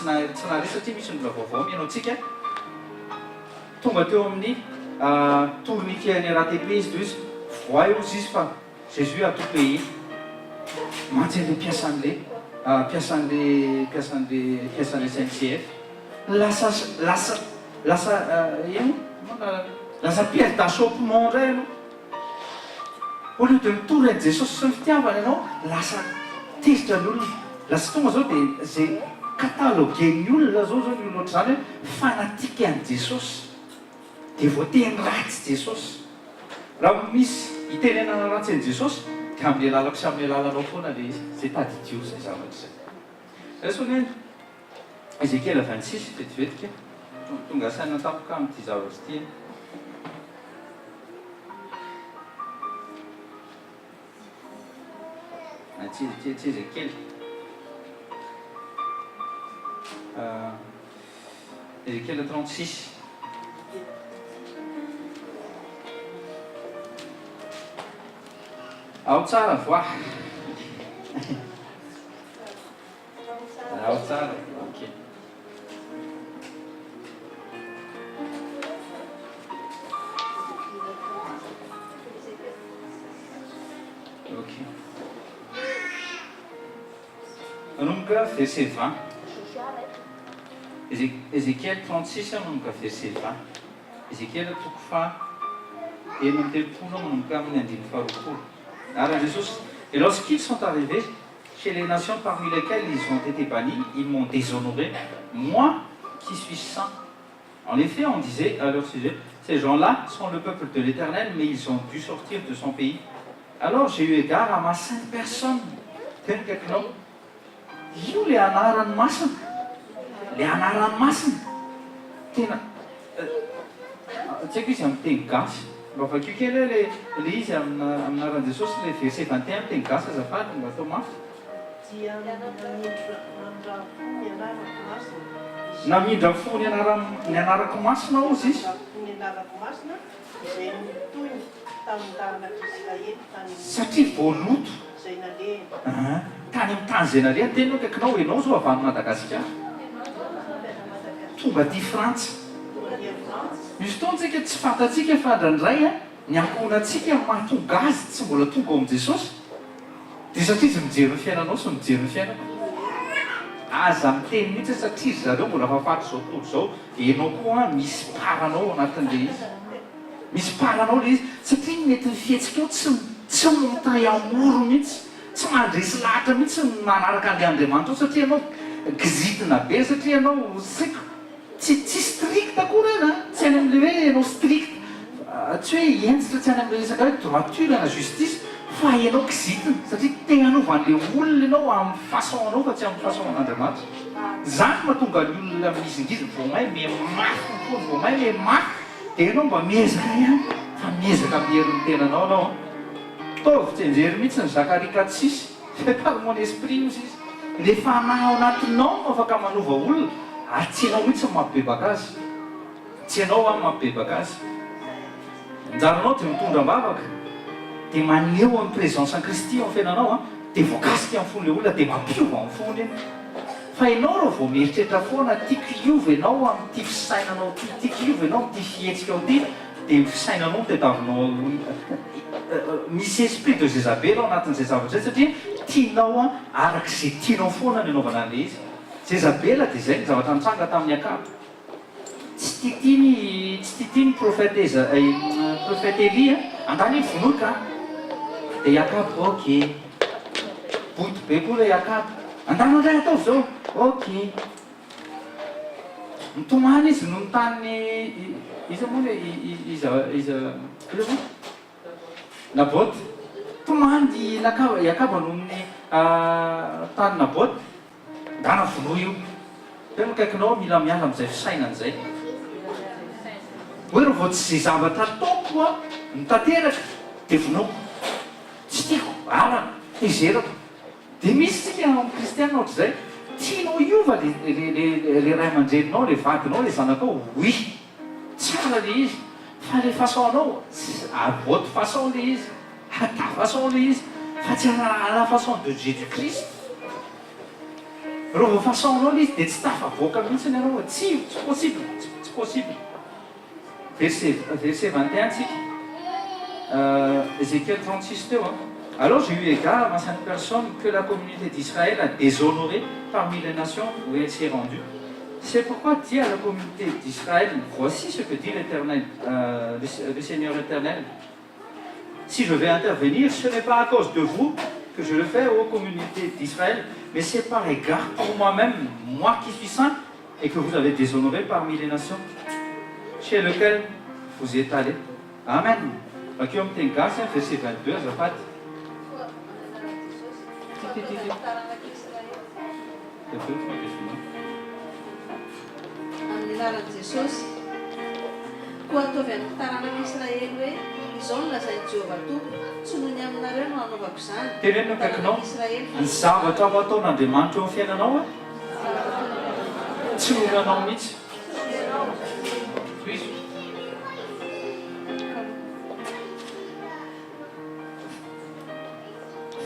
nare satria misy mbola vaovao mianao tsika. Tonga teo amin'ny tourniquet any RATP izy toy izy, voa eo izy fa Jésus a tout payé. Mantsy le piasan'le SNCF. Lasa pièce d'achoppement indray ianao. Au lieu de mitory an'i Jesosy sy ny fitiavana ianao, lasa tezitra ny olona. Lasa tonga zao dia izay cataloguen'ny olona zao ny olona ohatr'izany hoe fanatika an'i Jesosy. Dia voateny ratsy Jesosy. Raha misy itenenana ratsy an'i Jesosy, dia amin'ny lalako sy amin'ny lalanao foana ilay izy, izay tadidio izay zavatra izay. Eso ny Ézéchiel 26 vetivetika, tonga saina tapoka amin'ity zavatra ity. Tsy Ézéchiel. Ézéchiel 36. Ao tsara voa. Ao tsara, ok. Ok. Manomboka verset 20. Ézéchiel 36 manomboka verset 20. Ézéchiel toko fa enina amby telopolo manomboka amin'ny andimy faharoapolo. Jesús. Et lorsqu'ils sont arrivés chez les nations parmi lesquelles ils ont été bannis, ils m'ont déshonoré, moi qui suis saint. En effet, on disait à leur sujet, ces gens-là sont le peuple de l'Éternel, mais ils ont dû sortir de son pays. Alors j'ai eu égard à ma sainte personne. Io le anaran'ny masina. Le anaran'ny masina. Tena tsy haiko izy amin'ny teny gasy. Mba vakio kely le izy aminaran'i Jesosy le verset 21 amin'ny teny gasy azafady mba atao mafy. Namindra fo ny anarako masina ozy izy. Satria voaloto tany amin'ny tany izay naleha teny hoe kaikinao ianao zao avy any Madagasikara tonga aty Frantsa. Misy fotoana tsika tsy fantatsika fa ndraindray ny ankohonantsika mahatonga azy tsy mbola tonga ao amin'i Jesosy. Dia satria izy mijery ny fiainanao sy mijery ny fiainana aza miteny mihitsy satria zareo mbola fahafaty zao tontolo zao ianao koa misy paranao anatin'le izy. Misy paranao le izy satria mety ny fihetsika eo tsy mitay amoro mihitsy, tsy mandresy lahatra mihitsy manaraka an'le Andriamanitra satria ianao gizitina be, satria ianao siko tsy strict akory tsy any amin'le hoe ianao strict tsy hoe entsitra tsy any amin'le resaka hoe droiture na justice fa ianao gizitina satria te hanovan'le olona ianao amin'ny façon anao fa tsy amin'ny façon an'Andriamanitra. Zany mahatonga ny olona misingizina vao may mafy foana vao may mafy dia ianao mba miezaka ihany fa miezaka miherin'ny tenanao anao. Taovy tsy enjery mihitsy ny Zacharie 4:6 fait par mon esprit izy le fanahy ao anatinao afaka manova olona ary tsy ianao mihitsy ny mampibebaka azy, tsy ianao amin'ny mampibebaka azy. Anjaranao dia mitondra mbavaka dia maneho amin'ny présence en Kristy ao fiainanao dia voakasika amin'ny fon'le olona dia mampiova amin'ny fony iny. Fa ianao raha vao mieritreritra foana tiako hiova ianao amin'ity fisainanao ty, tiako hiova ianao amin'ity fihetsika ao ty dia fisainanao tadiavinao misy esprit de Jézabel ao anatin'izay zavatra zay satria tianao arak'izay tianao foana ny anaovana an'le izy. Jézabel dia izay ny zavatra nitranga tamin'ny Akaba. Tsy titiny prophète Elia andany iny vonoka dia Akaba ok boto be koa le Akaba andany andray atao zao ok mitomany izy no notany iza moa le iza Naboty tomany Akaba no ny tany Naboty ndana vono io tena kaikinao mila miala amin'izay fisainan'izay hoe raha vao tsy zay zavatra ataoko mitateraka dia vonoako tsy tiako alana izerako. Dia misy tsika amin'ny kristianina ohatr'izay tianao hiova le ray aman-dreninao, le vadinao, le zanakao, oui tsara le izy fa le façon anao aboty façon le izy, ata façon le izy fa tsy à la façon de Jésus-Christ. Raha vao façon anao le izy dia tsy tafavoaka mihitsy ny anao tsy possible, tsy possible. Verset 21 tsika Ézéchiel 36 teo. Alors j'ai eu égard à ma sainte personne que la communauté d'Israël a déshonoré parmi les nations où elle s'est rendue. C'est pourquoi dis à la communauté d'Israël, voici ce que dit l'Éternel, le Seigneur éternel. Si je vais intervenir, ce n'est pas à cause de vous que je le fais aux communautés d'Israël, mais c'est par égard pour moi-même, moi qui suis saint, et que vous avez déshonoré parmi les nations chez lesquelles vous êtes allés. Amen. Aqui eu tenho casa, verset 22, azafady.
Amin'ny anaran'i Jesosy koa ataovy amin'ny taranaka Israely hoe izao no lazain'i Jehovah Tompo tsy noho ny aminareo no hanaovako izany.
Teneno akaikinao ny zavatra ho ataon'Andriamanitra eo amin'ny fiainanao tsy noho anao mihitsy.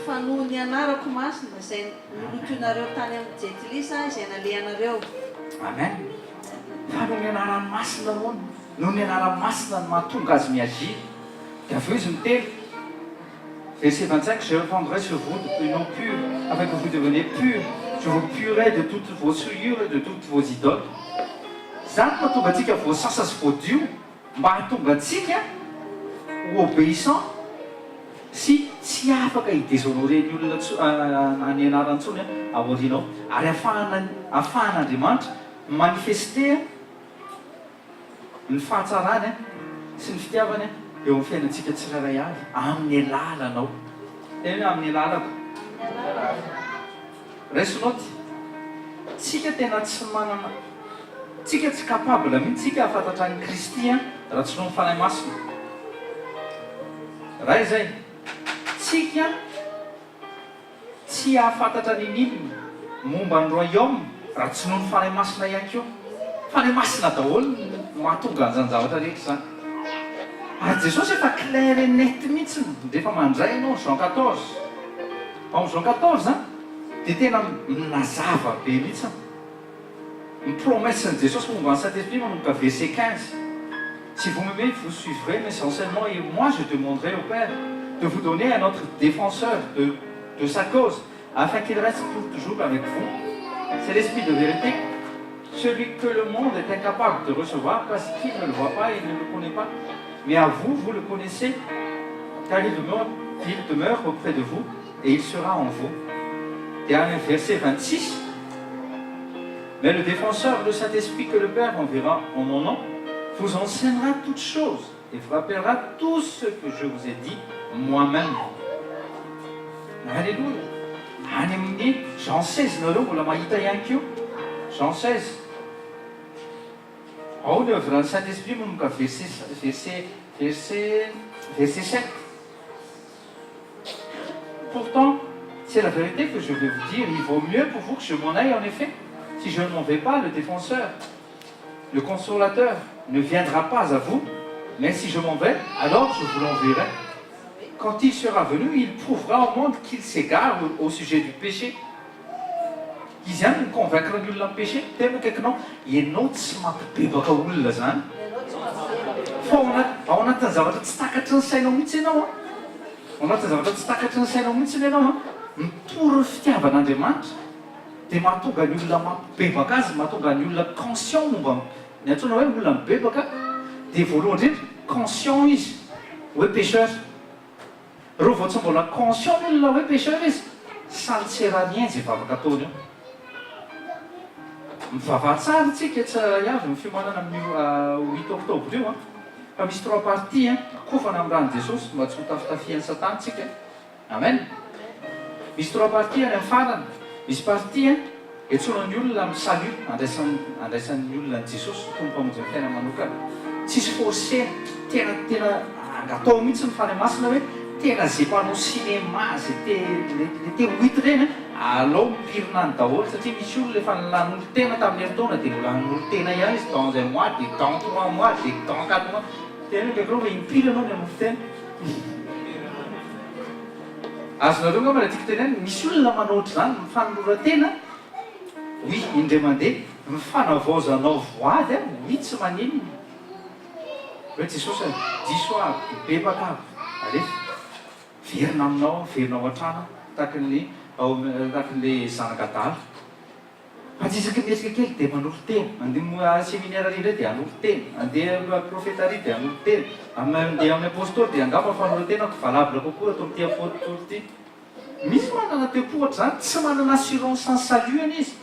Fa noho ny anarako masina izay nolotoinareo tany amin'ny jentilisa izay nalehanareo.
Amen. Fa noho ny anaran'ny masina moa, noho ny anaran'ny masina no mahatonga azy miagir. Dia avy eo izy miteny verset 25, je répandrai sur vous une eau pure afin que vous deveniez purs. Je Je vous purerai de toutes vos souillures et de toutes vos idoles. Zany mahatonga antsika voasasa sy voadio mba hahatonga antsika ho obéissant sy tsy afaka hidéshonorer ny olona any anarantsony aorianao ary ahafahan'Andriamanitra manifester ny fahatsarany sy ny fitiavany eo amin'ny fiainantsika tsirairay avy amin'ny alalanao. Tena hoe amin'ny alalako. Raisinoty, tsika tena tsy manana, tsika tsy capable mihitsy tsika ahafantatra ny Kristy raha tsy noho ny fanahy masina. Raha izay, tsika tsy ahafantatra ny ninona momba ny royaume raha tsy noho ny fanahy masina ihany koa. Fanahy masina daholo mahatonga an'izany zavatra rehetra izany. Ary Jesosy efa clair et net mihitsy rehefa mandray ianao Jean 14. Ao Jean 14 dia tena minazava be mihitsy. Ny promesse de Jesosy momba ny Saint-Esprit manomboka verset 15. Si vous m'aimez, vous suivrez mes enseignements et moi je demanderai au Père de vous donner un autre défenseur de sa cause, afin qu'il reste pour toujours avec vous. C'est l'Esprit de vérité, celui que le monde est incapable de recevoir parce qu'il ne le voit pas et ne le connaît pas. Mais à vous, vous le connaissez, car il demeure auprès de vous et il sera en vous. Dernier verset 26. Mais le défenseur, le Saint-Esprit que le Père enverra en mon nom, vous enseignera toutes choses et vous rappellera tout ce que je vous ai dit moi-même. Alléluia. Any amin'ny Jean 16 nareo mbola mahita ihany koa. Jean 16. Ao ny œuvre du Saint-Esprit manomboka verset 7. Pourtant, c'est la vérité que je vais vous dire. Il vaut mieux pour vous que je m'en aille en effet. Si je ne m'en vais pas, le défenseur, le consolateur, ne viendra pas à vous. Mais si je m'en vais, alors je vous l'enverrai. Quand il sera venu, il prouvera au monde qu'il s'égare au sujet du péché. Izy ihany ny convaincre ny olona amin'ny péché. Tena kaikinao, ianao tsy mampibebaka olona zany. Fa ao anatin'ny zavatra tsy takatry ny sainao mihitsy ianao. Ao anatin'ny zavatra tsy takatry ny sainao mihitsy ianao. Mitory fitiavan'Andriamanitra dia mahatonga ny olona mampibebaka azy, mahatonga ny olona conscient momba ny antsoina hoe olona mibebaka. Dia voalohany indrindra, conscient izy hoe pécheur. Raha vao tsy mbola conscient ny olona hoe pécheur izy, ça ne sert à rien zay vavaka ataony io. Mivavaha tsara tsika tsara avy ny fiomanana amin'ny 8 octobre io. Fa misy 3 parties kofana amin'ny ran'i Jesosy mba tsy ho tafitafian'ny Satana tsika. Amen. Misy 3 parties any amin'ny farany. Misy partie iantsonan'ny olona amin'ny salut, andraisan'ny olona ny Jesosy toy ny mpamonjy ny fiainana manokana. Tsisy forcé, tena angatao mihitsy ny fanahy masina hoe tena zay mpanao cinéma, zay te hohity reny alao mipirina ny daholo satria misy olona efa nilan'olo tena tamin'ny herintaona dia nilan'olo tena ihany izy dans un mois, dia dans 3 mois, dia dans 4 mois. Tena hoe reo impila anao ny amin'ny tena. Azonareo nga mara tiako teneny, misy olona manaotra zany mifanolora-tena. Oui, indray mandeha mifanavaozanao voady oui tsy manino. Hoe Jesosy diso avy, bebaka avy. Alefa verina aminao, verina ao an-trano takan'ilay zanak'adala. Manjisaky mietsika kely dia manolo tena. Mandeha séminaire indray dia hanolo tena. Mandeha profetaria dia hanolo tena. Mandeha amin'ny apôstôly dia angamba fanoran-tena valable kokoa atao amin'ity apôstôly ity. Misy manana te-pohatra zany, tsy manana assurance ny saluany izy.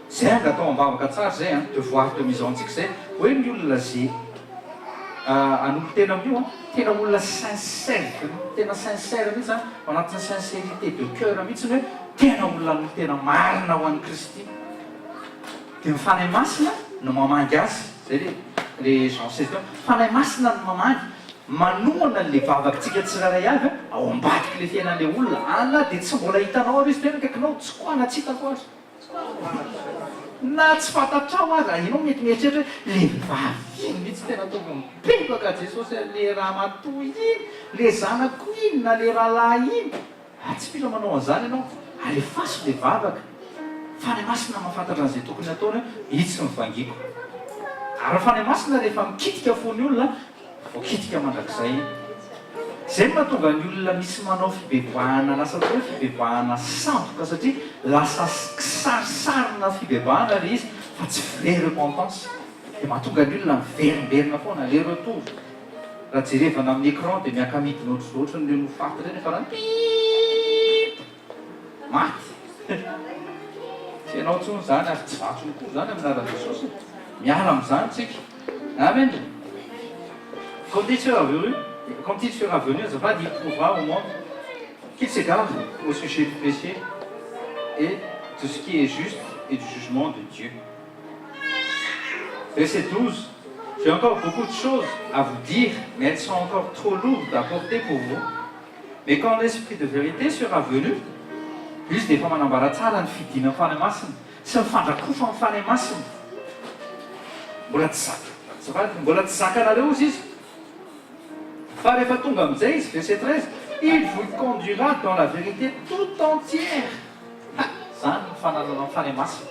Zay angatao ambavaka tsara zay, devoir de mise en antsika zay. Hoe ny olona zay hanolo tena amin'io, tena olona sincère, tena sincère mihitsy zany, anatin'ny sincérité de cœur mihitsy hoe tena olona hanolo tena marina ho an'i Kristy. Dia ny fanahy masina no mamangy azy. Zay le Jean 16 fanahy masina no mamangy. Manohana n'ilay vavakantsika tsirairay avy ao ambadiky le fiainan'ilay olona. Ana dia tsy mbola hitanao ary izy tena kaikinao tsy koana tsy hitako azy. Na tsy fantatrao azy, ianao mety mieritreritra hoe le vavy iny mihitsy tena tonga mibebaka Jesosy, le raha matoy iny, le zanako iny na le rahalahy iny. Tsy mila manao an'izany ianao, alefaso le vavaka. Fanahy masina mahafantatra an'izay tokony ataony hoe itsy mivangiko. Ary fanahy masina rehefa mikitika fon'ny olona, voakitika mandrakizay. zay mahatonga ny olona misy manao fibebahana lasa hoe fibebahana samboka satria lasa kisarisarina fibebahana le izy fa tsy vrai repentance dia mahatonga ny olona miverimberina foana le retour raha jerevana amin'ny écran dia miakamidina ohatr'izao ohatrany le nofaty reny fa raha pip maty tsy ianao ntsony zany ary tsy vatsony koa zany amin'ny ara-jesosy miala amin'izany tsika amen. Quand il sera venu, il prouvera au monde qu'il s'égare au sujet du péché et de ce qui est juste et du jugement de Dieu. Verset 12. J'ai encore beaucoup de choses à vous dire, mais elles sont encore trop lourdes à porter pour vous. Mais quand l'esprit de vérité sera venu, plus des fois manambara tsara ny fidina amin'ny fanahy masina sy mifandrakofa amin'ny fanahy masina. Mbola tsy zaka. Mbola tsy zakanareo izy izy. Fa rehefa tonga amin'izay izy, verset 13, il vous conduira dans la vérité tout entière. Zany mifanarana amin'ny fanahy masina.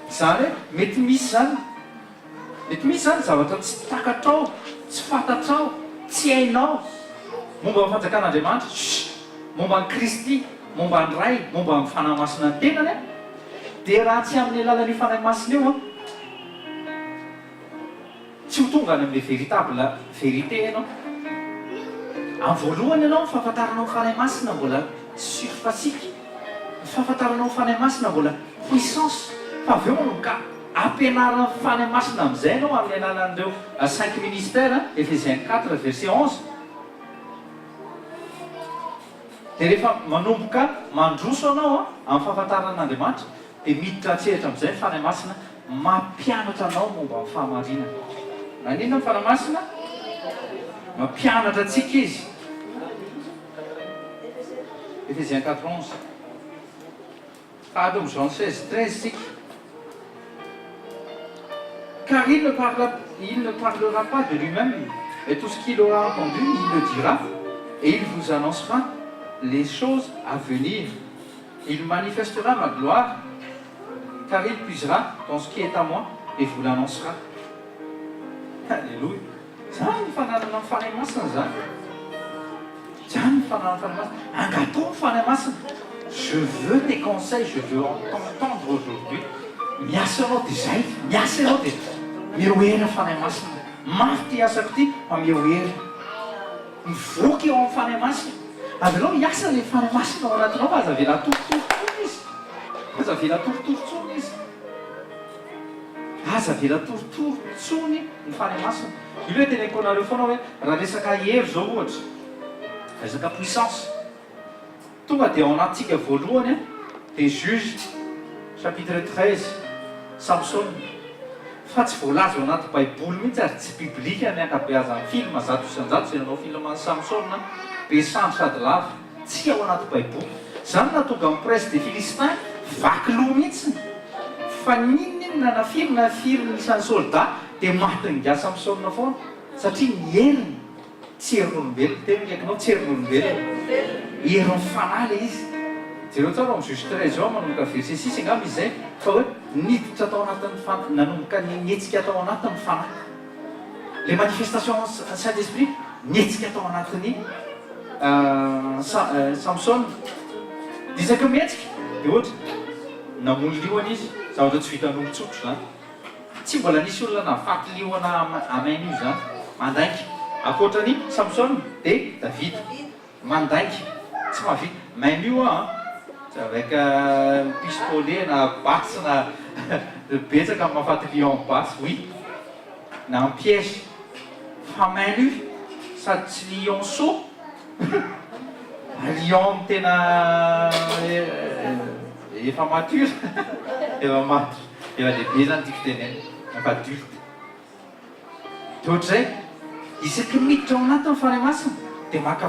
Zany hoe mety misy zany zavatra tsy takatrao, tsy fantatrao, tsy hainao momba amin'ny fanjakan'Andriamanitra, momba ny Kristy, momba ny ray, momba amin'ny fanahy masina ny tenany, dia raha tsy amin'ny alalan'io fanahy masina io tsy ho tonga any amin'ilay véritable vérité ianao. Amin'ny voalohany ianao ny fahafantaranao ny fanahy masina mbola surfacique, ny fahafantaranao ny fanahy masina mbola puissance, fa avy eo ka ampianarana ny fanahy masina amin'izay ianao amin'ny alalan'ireo 5 ministères, Ephésiens 4 verset 11. Dia rehefa manomboka mandroso anao amin'ny fahafantaran'Andriamanitra dia miditra atseritra amin'izay ny fanahy masina mampianatra anao momba amin'ny fahamarinana. Maninona ny fanahy masina? Mampianatra antsika izy. Ephésiens 4 11. Fahadimy Jean 16 13 sika. Car il ne parlera pas de lui-même, et tout ce qu'il aura entendu, il le dira, et il vous annoncera les choses à venir. Il manifestera ma gloire, car il puisera dans ce qui est à moi, et vous l'annoncera. Alléluia. Zany mifanarana amin'ny fanahy masina zany. Zany mifanarana amin'ny fanahy masina. Angatao ny fanahy masina. Je veux tes conseils, je veux t'entendre aujourd'hui. Miasa anao dia zay, miasa anao dia mihoera fanahy masina. Mafy ty asako ty, fa mihoera. Mivoaka eo amin'ny fanahy masina. Avy anao miasa ilay fanahy masina ao anatinao fa aza vela torotorotsoana izy. Aza vela torotorotsoana izy. Aza vela torotorotsoany ny fanahy masina. Io hoe teneniko anareo foana hoe raha resaka hery zao ohatra, resaka puissance. Tonga dia ao anatintsika voalohany dia Juge chapitre 13, Samson. Fa tsy voalaza ao anaty baiboly mihitsy ary tsy biblika ny ankabeazan'ny film zato isan-jato izay nanao film any Samson be sandry sady lava, tsy ao anaty baiboly. Zany nahatonga amin'ny prince des Philistins vaky loha mihitsy. Fa ninona na firy isan'ny soldat dia maty ny gia Samson foana satria ny heriny tsy herin'olombelona. Tena ndraikinao tsy herin'olombelona, herin'ny fanahy le izy. Jereo tsara amin'ny Juge 13 ao manomboka verset 6 angamba izay fa hoe niditra tao anatin'ny nanomboka nietsika tao anatin'ny fanahy. Les manifestations Saint-Esprit nietsika tao anatin'ny Samson. Disaka mihetsika dia ohatra namono lioana izy, zavatra tsy vitan'olon-tsotro zany. Tsy mbola nisy olona navaky lioana amaina io zany, mandainky. Ankoatrany Samson dia David mandainky, tsy mahavita. Même io avec pistolet na basy na betsaka mahafaty lion basy, oui, na en piège. Fa maina io sady tsy lionceau, lion tena efa mature, efa maty, efa lehibe zany tiako tenena, efa adulte. Dia ohatr'izay isaky miditra ao anatin'ny fanahy masina dia maka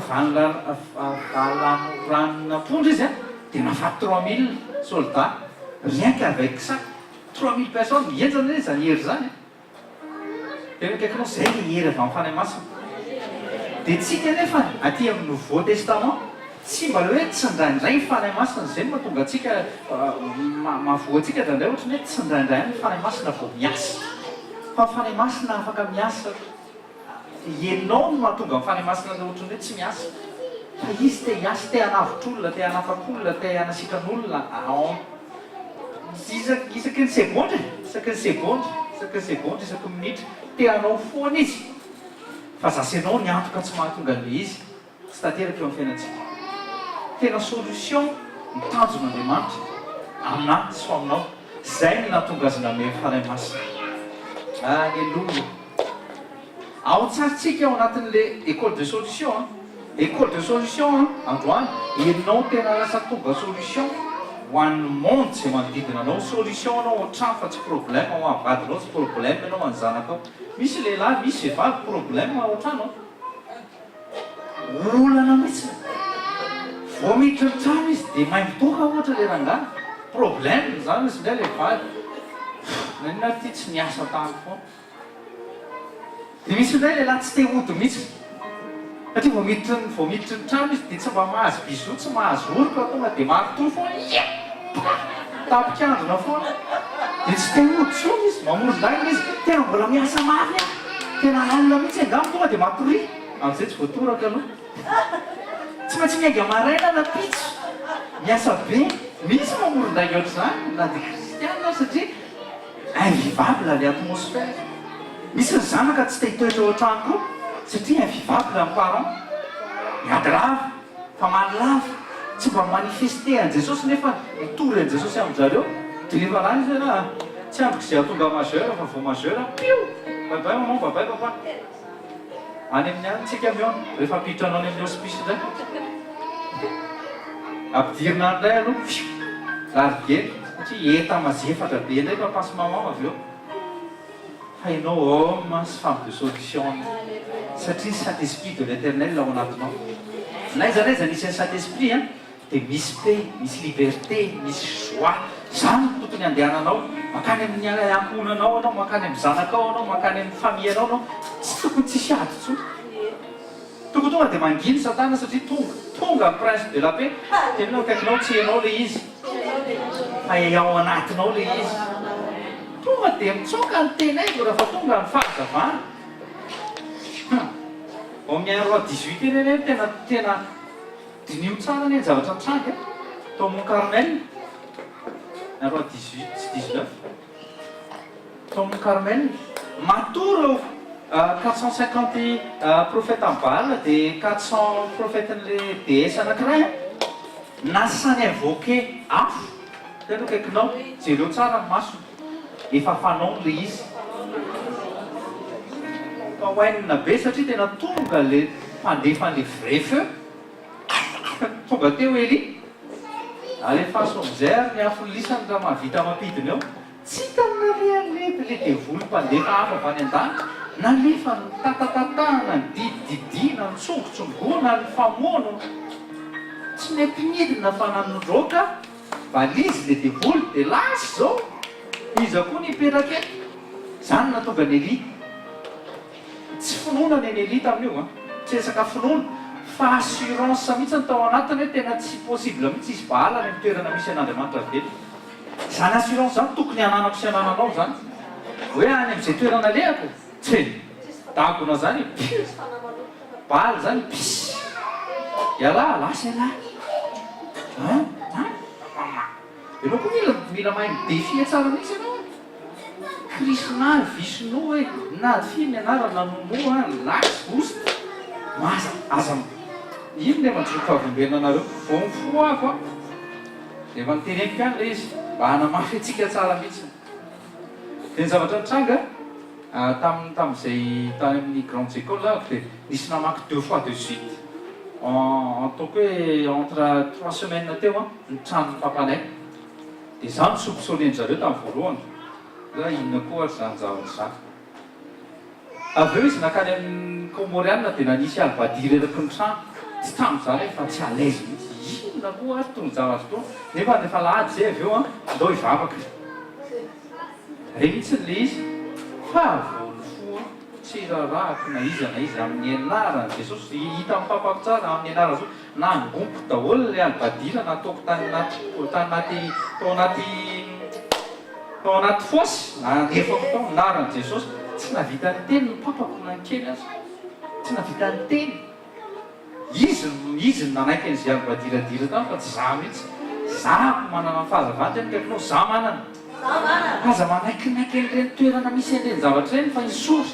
valan'ampondra izy dia mahafaty 3000 soldats, rien qu'avec ça 3000 personnes mienjana hoe zany hery zany. Dia mikaikinao zay le hery avy amin'ny fanahy masina. Dia tsika nefa aty amin'ny Nouveau Testament tsy mba hoe tsindraindray ny fanahy masina, zay mahatonga atsika mahavoa atsika indraindray ohatrany hoe tsindraindray ny fanahy masina vao miasa. Fa ny fanahy masina afaka miasa ianao no mahatonga amin'ny fanahy masina ohatrany hoe tsy miasa fa izy te hiasa te hanavotr'olona te hanafakolona te hanasikan'olona isaky ny segondra isaky ny segondra isaky ny segondra isaky ny minitra te hanao foana izy fa zasy ianao ny antoka tsy mahatonga an'le izy tsy tanteraka eo amin'ny fiainantsika tena solution mitanjon'Andriamanitra aminah sy ho aminao zay no nahatonga azy name fanahy masina alleloia ao tsaritsika ao anatin'le école de solution école de solution androany ianao tena lasa tonga solution ho an'ny monde zay manodidina anao solution anao an-trano fa tsy problème ao avadinao tsy problème anao anjanakao misy lehilahy misy vehivavy problème ao an-trano olana mihitsy vao miditra ny trano izy dia mahay mitoka ohatra le rangana problème zany izy ndray le vady nanina ty tsy miasa tany foana dia misy indray lehilahy tsy te hody mihitsy satria vao miditra ny trano izy dia tsy mba mahazo biso tsy mahazo orika tonga dia marotoy foana tapikandrona foana dia tsy te hody tsony izy mamorondagna izy tena mbola miasa mafy tena alina mihitsy angamo tonga dia matory amin'izay tsy voatoraka aloha tsy maintsy miainga maraina na pitso miasa be misy mamorondagna ohatr'izany na dia kristianina satria invivable le atmosphère misy ny zanaka tsy te hitoetra ao an-trano koa satria invivable amin'ny parent miady lava fa many lava tsy mba manifeste an Jesosy nefa mitory an Jesosy amin'zareo deliverana izy na tsy androko izay atonga majeur fa vao majeur pio babay maman babay papa any amin'ny anytsika miona rehefa apitranao any amin'ny hospice ndray ampidirina andray aloha larigely satria eta mazefatra be ndray papasy maman avy eo fa ianao homme sy femme de solution satria Saint-Esprit de l'Éternel ao anatinao naiza nisy ny Saint-Esprit dia misy paix misy liberté misy joie zany no tokony andehananao makany amin'ny ankohonanao anao makany amin'ny zanakao anao makany amin'ny famillenao anao tsy tokony tsisy ady tsony tokony tonga dia manginy satana satria tonga ny prince de la paix tenao akaikinao tsy ianao le izy fa ao anatinao le izy tonga dia mitsoka ny tenay raha tonga ny fahazavana ao amin'ny 1:18 eny eny tena dinio tsara ny zavatra nitrangy tao Mont Carmel 1:18-19 tao Mont Carmel matory 450 prophètes en Baal dia 400 prophèten'le déesse anankiray nasany invoqué afo tena akaikinao jereo tsara ny masona efa fanao le izy fa hoenina be satria tena tonga le mpandefa le vrai feu tonga teo Eli alefa somzer ny afolisany raha mahavita mampidiny eo tsy hitanina le alety le devoly mpandefa hafa avy any an-tany nalefa ny tatatatana ny didididina ny tsongotsongona ny famono tsy miampinidina fa nanondroka valizy le devoly dia lasy zao izy koa niperaka eto zany natonga ny Eli tsy finoana ny Eli tamin'io tsy resaka finoana fa assurance mihitsy ny tao anatiny hoe tena tsy possible mihitsy izy bahala ny toerana misy an'Andriamanitra vely zany assurance zany tokony hananako sy hanananao zany hoe any amin'izay toerana lehako tsy dagona zany bahala zany pisy iala lasa iala ianao koa mila mahay midefia tsara mihitsy ianao Krishna Vishnu hoe nafy mianarana nomoa lasy osta maza aza ino le manjoka avombenana anareo vao mifo ako dia mantenenika any le izy mba hanamafy atsika tsara mihitsy dia ny zavatra nitranga tamin'izay tany amin'ny grandes écoles ako dia nisy namaky 2 fois de suite ataoko hoe entre 3 semaines teo ny tranony papanay dia zany soupçonnen'ny zareo tamin'ny voalohany za inona koa zany zavatra zany avy eo izy nakany amin'ny Comoriana dia nanisy albadira eraky ny trano tsy tamin'izany fa tsy alaise mihitsy inona koa ary tony zavatra to nefa nefa lahady zay avy eo ndao hivavaka re mihitsy le izy fa voly fo tsy rarahako na izy amin'ny anarany Jesosy hita amin'ny papako tsara amin'ny anarany zao nangompo daholo le albadira nataoko tao anaty fosy nandefako tao narany Jesosy tsy navita ny teny ny papako nankely azy tsy navita ny teny izy nanaiky ny ziarombadiradira tany fa tsy za mihitsy zako manana fahazavady any kaikinao za manana aza manaikinaiky an'ireny toerana misy an'ireny zavatra reny fa isory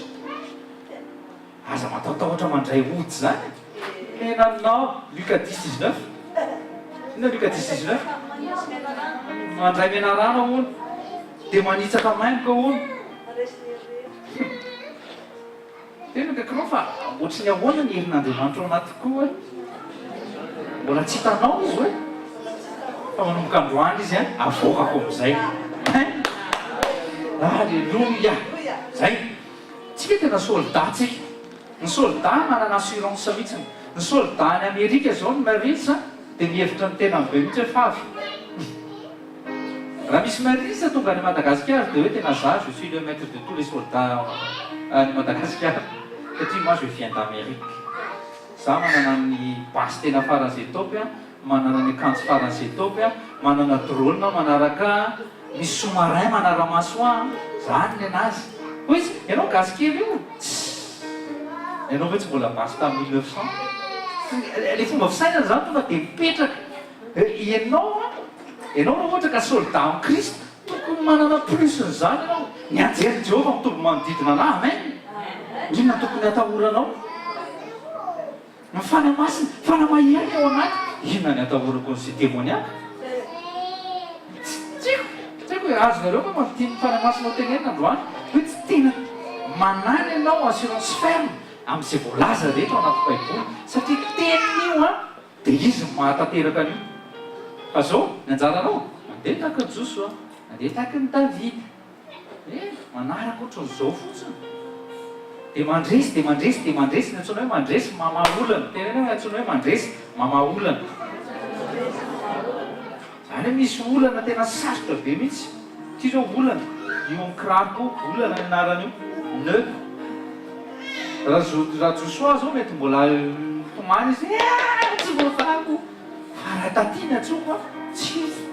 aza mataotahotra mandray ody zany menanao Luka 10:19 ina Luka 10:19 mandray menarana ono dia manitsaka maimboka ono tena kaikinao fa ohatry ny ahoana ny herin'Andriamanitra ao anaty koa mbola tsy hitanao izy hoe fa manomboka androany izy avokako amin'izay alleloia zay tsika tena soldat tsika ny soldat manana assurance mihitsiny ny soldat ny Amerika zao ny marisa dia mihevitra ny tena be mihitsy hoe favy raha misy marisa tonga any Madagasikara dia hoe tena za je suis le maître de tous les soldats ny Madagasikara satria moi je viens d'Amérique za manana ny basy tena faran'izay taopy manana ny akanjo faran'izay taopy manana drone manaraka misy sous-marin manara-maso zany ny anazy ho izy ianao gasikely io ianao hoe tsy mbola basy tamin'ny 1900 le fomba fisainana zany tonga dia mipetraka ianao raha ohatra ka soldat amin'ny Kristy tokony manana plus nyzany ianao ny anjery Jehovah mitombo manodidina anahy amen inona tokony atahoranao ny fanamasina fanamahiaka ao anaty inona ny atahorako n'izay témoignaka tsiko hoe azonareo fa mampitiny fanamasina ao tenena androany hoe tsy tena manany ianao assurance ferme amin'izay voalaza rehetra ao anaty baiboly satria teniny io dia izy mahatanteraka an'io fa zao ny anjaranao mandeha tahaka ny Joso mandeha tahaka ny David manaraka ohatran'izao fotsiny dia mandresy dia mandresy dia mandresy ny antsoina hoe mandresy mamaolana tenena hoe antsoina hoe mandresy mamaolana zany hoe misy olana tena sarotra be mihitsy ty zao olana io amin'ny kiraroko olana ny anarany io ne raha Josoa zao mety mbola tomany izy tsy voafako fa raha tatiana tsoko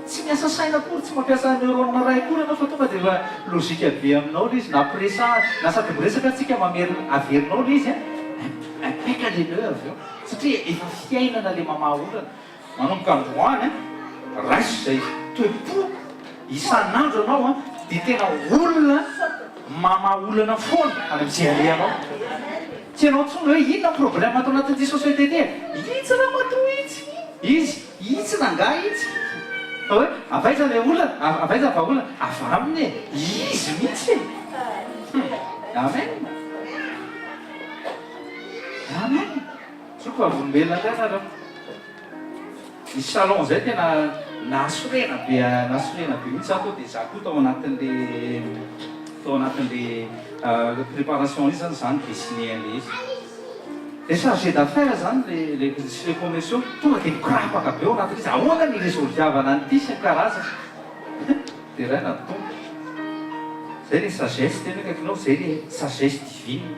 tsy miasa saina akory tsy mampiasa neurone ray akory anao fa tonga dia efa logika be aminao le izy na presa na sady miresaka atsika averinao le izy impeka le neu avy eo satria efa fiainana le mamaolana manomboka androany raiso zay toepo isan'andro anao dia tena olona mamaolana foana any amin'izay aleanao tsy anao tsonga hoe inona problème atao anatin'ity société ty itsy raha mato izy nanga itsy hoe avaiza le olana avaiza vaolana avy aminy izy mihitsy amen amen soko fa volombelona tena ny salon zay tena nasorena be mihitsy ato dia za koa tao anatin'le préparation izy zany dessiné an'le izy le chargé d'affaires zany les commerciaux tonga dia mikorapaka be ao anatin'izy ahoana ny résolviavana an'ity sy ny karazana dia ray natombo zay le sagesse tena kaikinao zay le sagesse divine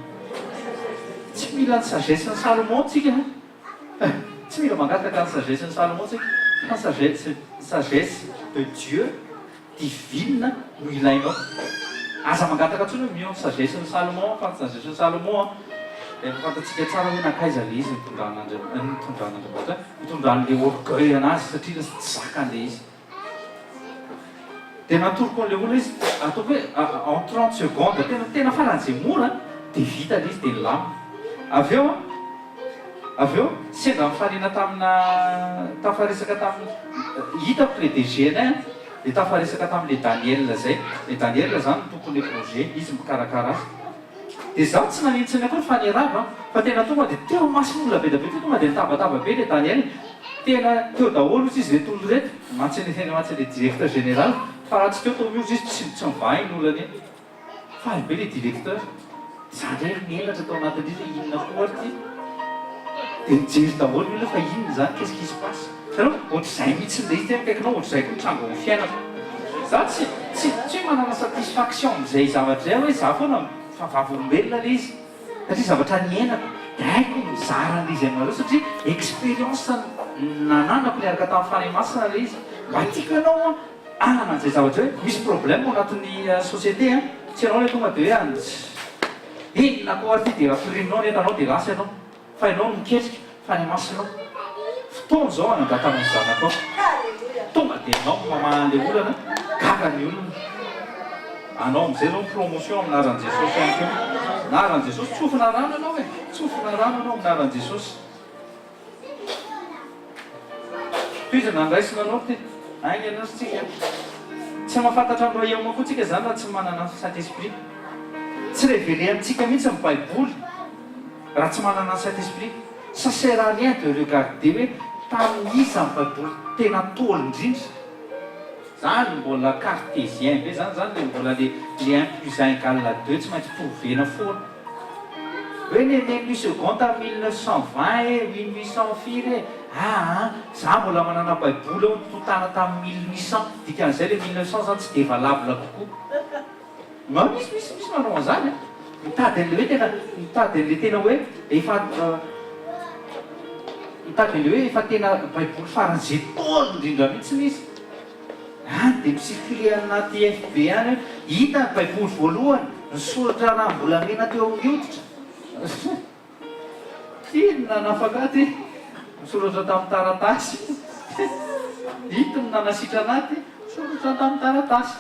tsy mila ny sagesse ny Salomon tsika tsy mila mangataka ny sagesse ny Salomon tsika fa sagesse de Dieu divine no ilainao aza mangataka ntsony hoe mio sagesse ny Salomon fa ny sagesse ny Salomon fantatsika tsara hoe nakaiza le izy mitondran'Andriamanitra mitondran'le orgueil anazy satria tsy zakan'le izy dia natoroko an'le olona izy ataoko hoe en 30 secondes tena faran'izay mora dia vita le izy dia nilama avy eo sendra mifarina tafaresaka tamin'ny hitako le DG nay dia tafaresaka tamin'le Daniel zay le Daniel zany tompon'le projet izy mikarakara azy dia zaho tsy nanintsiny akory fanerava fa tena tonga dia teo masin'olona be da be teo tonga dia nitabataba be le Daniel tena teo daholo izy izy retolo reto matsyle directeur général fa raha tsy teo tomiozy izy tsy mivahy ny olany faly be le directeur zany ndray mielatra tao anatin'izy inona koa ty dia mijery daholo io fa inona zany qu'est-ce qui se passe tanao ohatr'izay mihitsy nle izy tena kaikinao ohatr'izay koa mitrango amin'ny fiainako za tsy manana satisfaction amin'izay zavatra zay hoe za foana favavolombelona le izy satria zavatra niainako dia haiko mizara an'izy aminareo satria expérience nananako niaraka tamin'ny fanahymasina le izy mba tiako ianao anana an'izay zavatra hoe misy problème ao anatin'ny société tsy ianao le tonga dia hoe inona koa ty dia rahapirinao nentanao dia lasa ianao fa ianao miketrika fa ny masinao fotoana zao anangatana ny zanakao tonga dia ianao mamaha le olana gaga ny olona anao am'izay zao promotion aminaran'i jesosy any keo naran'i jesosy tsofina rano anao e tsofina rano anao aminaran'i jesosy toizana andraisina anao ty agny anazytsika tsy mahafantatra amin'ny royaume koa tsika zany raha tsy manana saint esprit tsy révélé amintsika mihitsy amin'ny baiboly raha tsy manana saint esprit ça sert à rien de regarder hoe tamin'iza amin'ny baiboly tena tôly indrindra zany mbola cartésien be zany zany le mbola le 1 plus 1 égale à 2 tsy maintsy provena foana hoe ne seconde à 1920 e 1800 firy e za mbola manana baiboly ao totana tamin'ny 1800 dikan'izay le 1900 zany tsy de valable kokoa ma misy manao an'izany mitady an'le hoe tena mitady an'le tena hoe efa mitady an'le hoe efa tena baiboly faran'izay tôly indrindra mihitsy misy dia misirkule anaty FB any hita ny baiboly voalohany nysoratra raha mbola mena teo amin'ny hoditra inona nafaka ty misoratra tamin'ny taratasy hita ny nanasitra anaty misoratra tamin'ny taratasy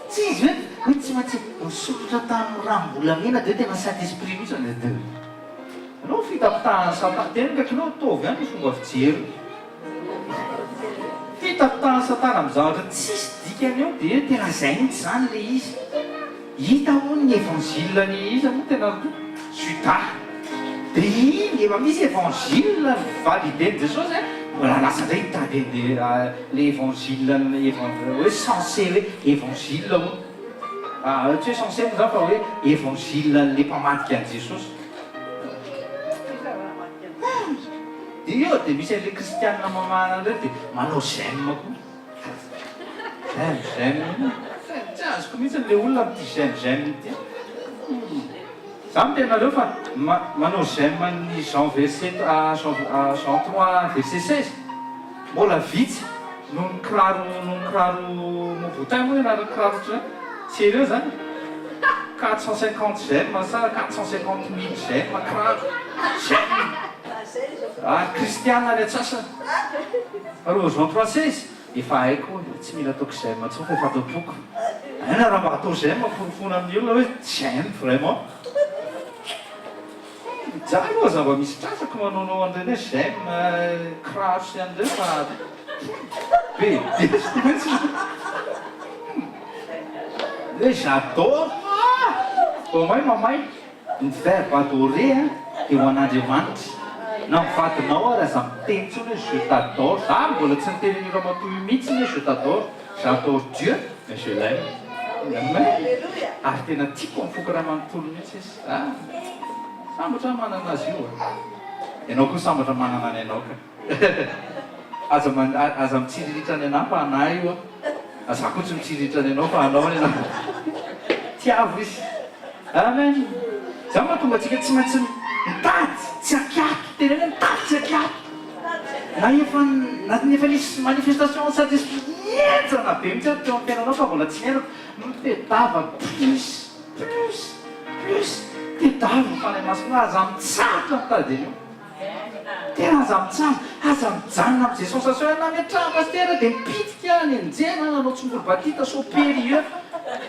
tsy izy hoe tsy maintsy misoratra tamin'ny raha mbola mena dia tena saint esprit mihitsy de anao fitapitahany satana tena ndraikinao tovy any fomba fijery fitapitahany satana amin'ny zavatra tsisy dikany eo dia tena zay mihitsy zany le izy hita ho ny évangile ny izy moa tena juda dia iny efa misy évangile valideny jesosy mbola lasa ndray mitady le évangile hoe censé hoe évangile moa tsy hoe censé moa zany fa hoe évangile le mpamatika an' jesosy dia eo dia misy an'le kristianina mamana ndray dia manao gemme koa gemme tsy azoko mihitsy n'le olona mity gemme ty za mitenareo fa manao gemme ny Jean verset Jean 3 verset 16 mbola vitsy no ny kiraro moboutin moa ianarany kiraro ohatry sérieux zany 450 gemme sa 450 000 gemme kiraro gemme kristiana ny atsasany aro Jean 3 16 efa haiko tsy mila ataoko gemme tso fa efa atao toko aina raha mba atao gemme fonofona amin'ny olona hoe gemme vraiment jany moa za mba misy trasako manaonao an'ireny hoe gemme kiraro sy an'ireny fa be desy hoe j'adore au moins mamay ny verbe adorer dia ho an'Andriamanitra na mivadinao raha za miteny tsony hoe je t'adore za mbola tsy niteny ireo matoy mihitsy hoe je t'adore j'adore Dieu mais je l'aime ary tena tiako mifoka raha manontolo mihitsy izy sambatra manana azy io ianao koa sambatra manana any anao ka aza mitsiriritra any anao fa ana io aza koa tsy mitsiriritra any anao fa anao any anao tiavo izy amen za mahatonga atsika tsy maintsy mitady tsy akiato tena hoe mitady tsy akiato na efa nisy manifestation saint esprit mienjana be mihitsy teo amin'ny tenanao fa mbola tsy mienako mitedava plus tedava fanay masina aza mitsatra mitady an'io tena aza mitsara aza mijanona am' jesosy asao ana miatraha pastera dia mipitika any anjena nanao tsongolo batita so périeux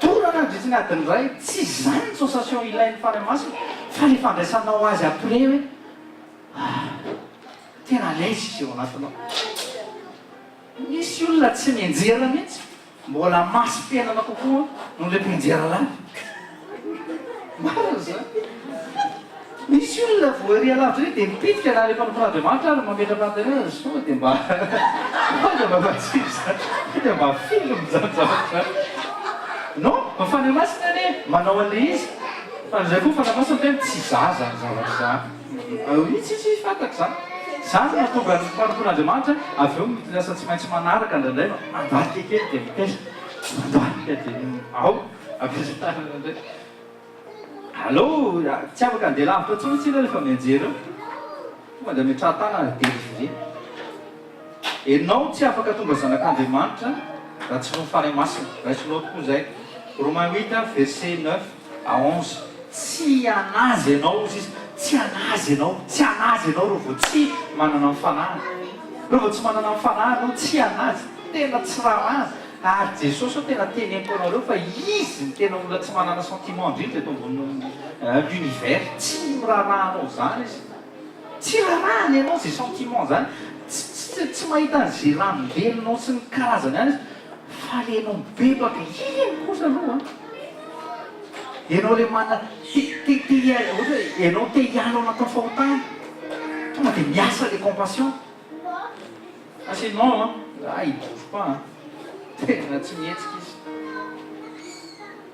torana andritsy ny adiny ray tsy zany ny sensation ilain'ny fanay masina fa ny fandraisanao azy après hoe tena laizy izy eo anatinao misy olona tsy mianjera mihitsy mbola masy-piainana kokoa no le mpianjera lavy maro za misy olona voaria lavitra dia mipitika na rehefa nompon'Andriamanitra ary mametra-pantena so dia mba matsiro zany dia mba filo mizany zavatra non mafany masina ane manao an'le izy fa zay koa fana masina tena tsy zaza ny zavatra zany tsy fantako zany zany mahatonga ny fanompon'Andriamanitra avy eo lasa tsy maintsy manaraka ndraindray mandoarika kely dia mitesa mandoarika dia ao ampiasatana ndraindray allo tsy afaka andeha lavitra tsy mitsy rehefa mianjera tonga dia mitrahatana délivrer ianao tsy afaka tonga zanak'Andriamanitra raha tsy no fanay masina raha isonao tokoa zay Romains 8 verset 9 à 11 tsy anazy ianao izy tsy anazy ianao tsy anazy ianao reo vao tsy manana mifanahy reo vao tsy manana mifanahy anao tsy anazy tena tsy raha ary jesosy ao tena teneniko anareo fa izy ny tena olona tsy manana sentiment indrindra eto ambony l'univers tsy mirarahanao zany izy tsy rarahany ianao zay sentiment zany tsy mahita an'izay ranombelonao sy ny karazany any izy fa lenao mibebaka ino kosa aloha ianao le mana ohatra ianao te hiala anatin'ny fahotana tonga dia miasa le compassion sinon ay bouge pas tena tsy mihetsika izy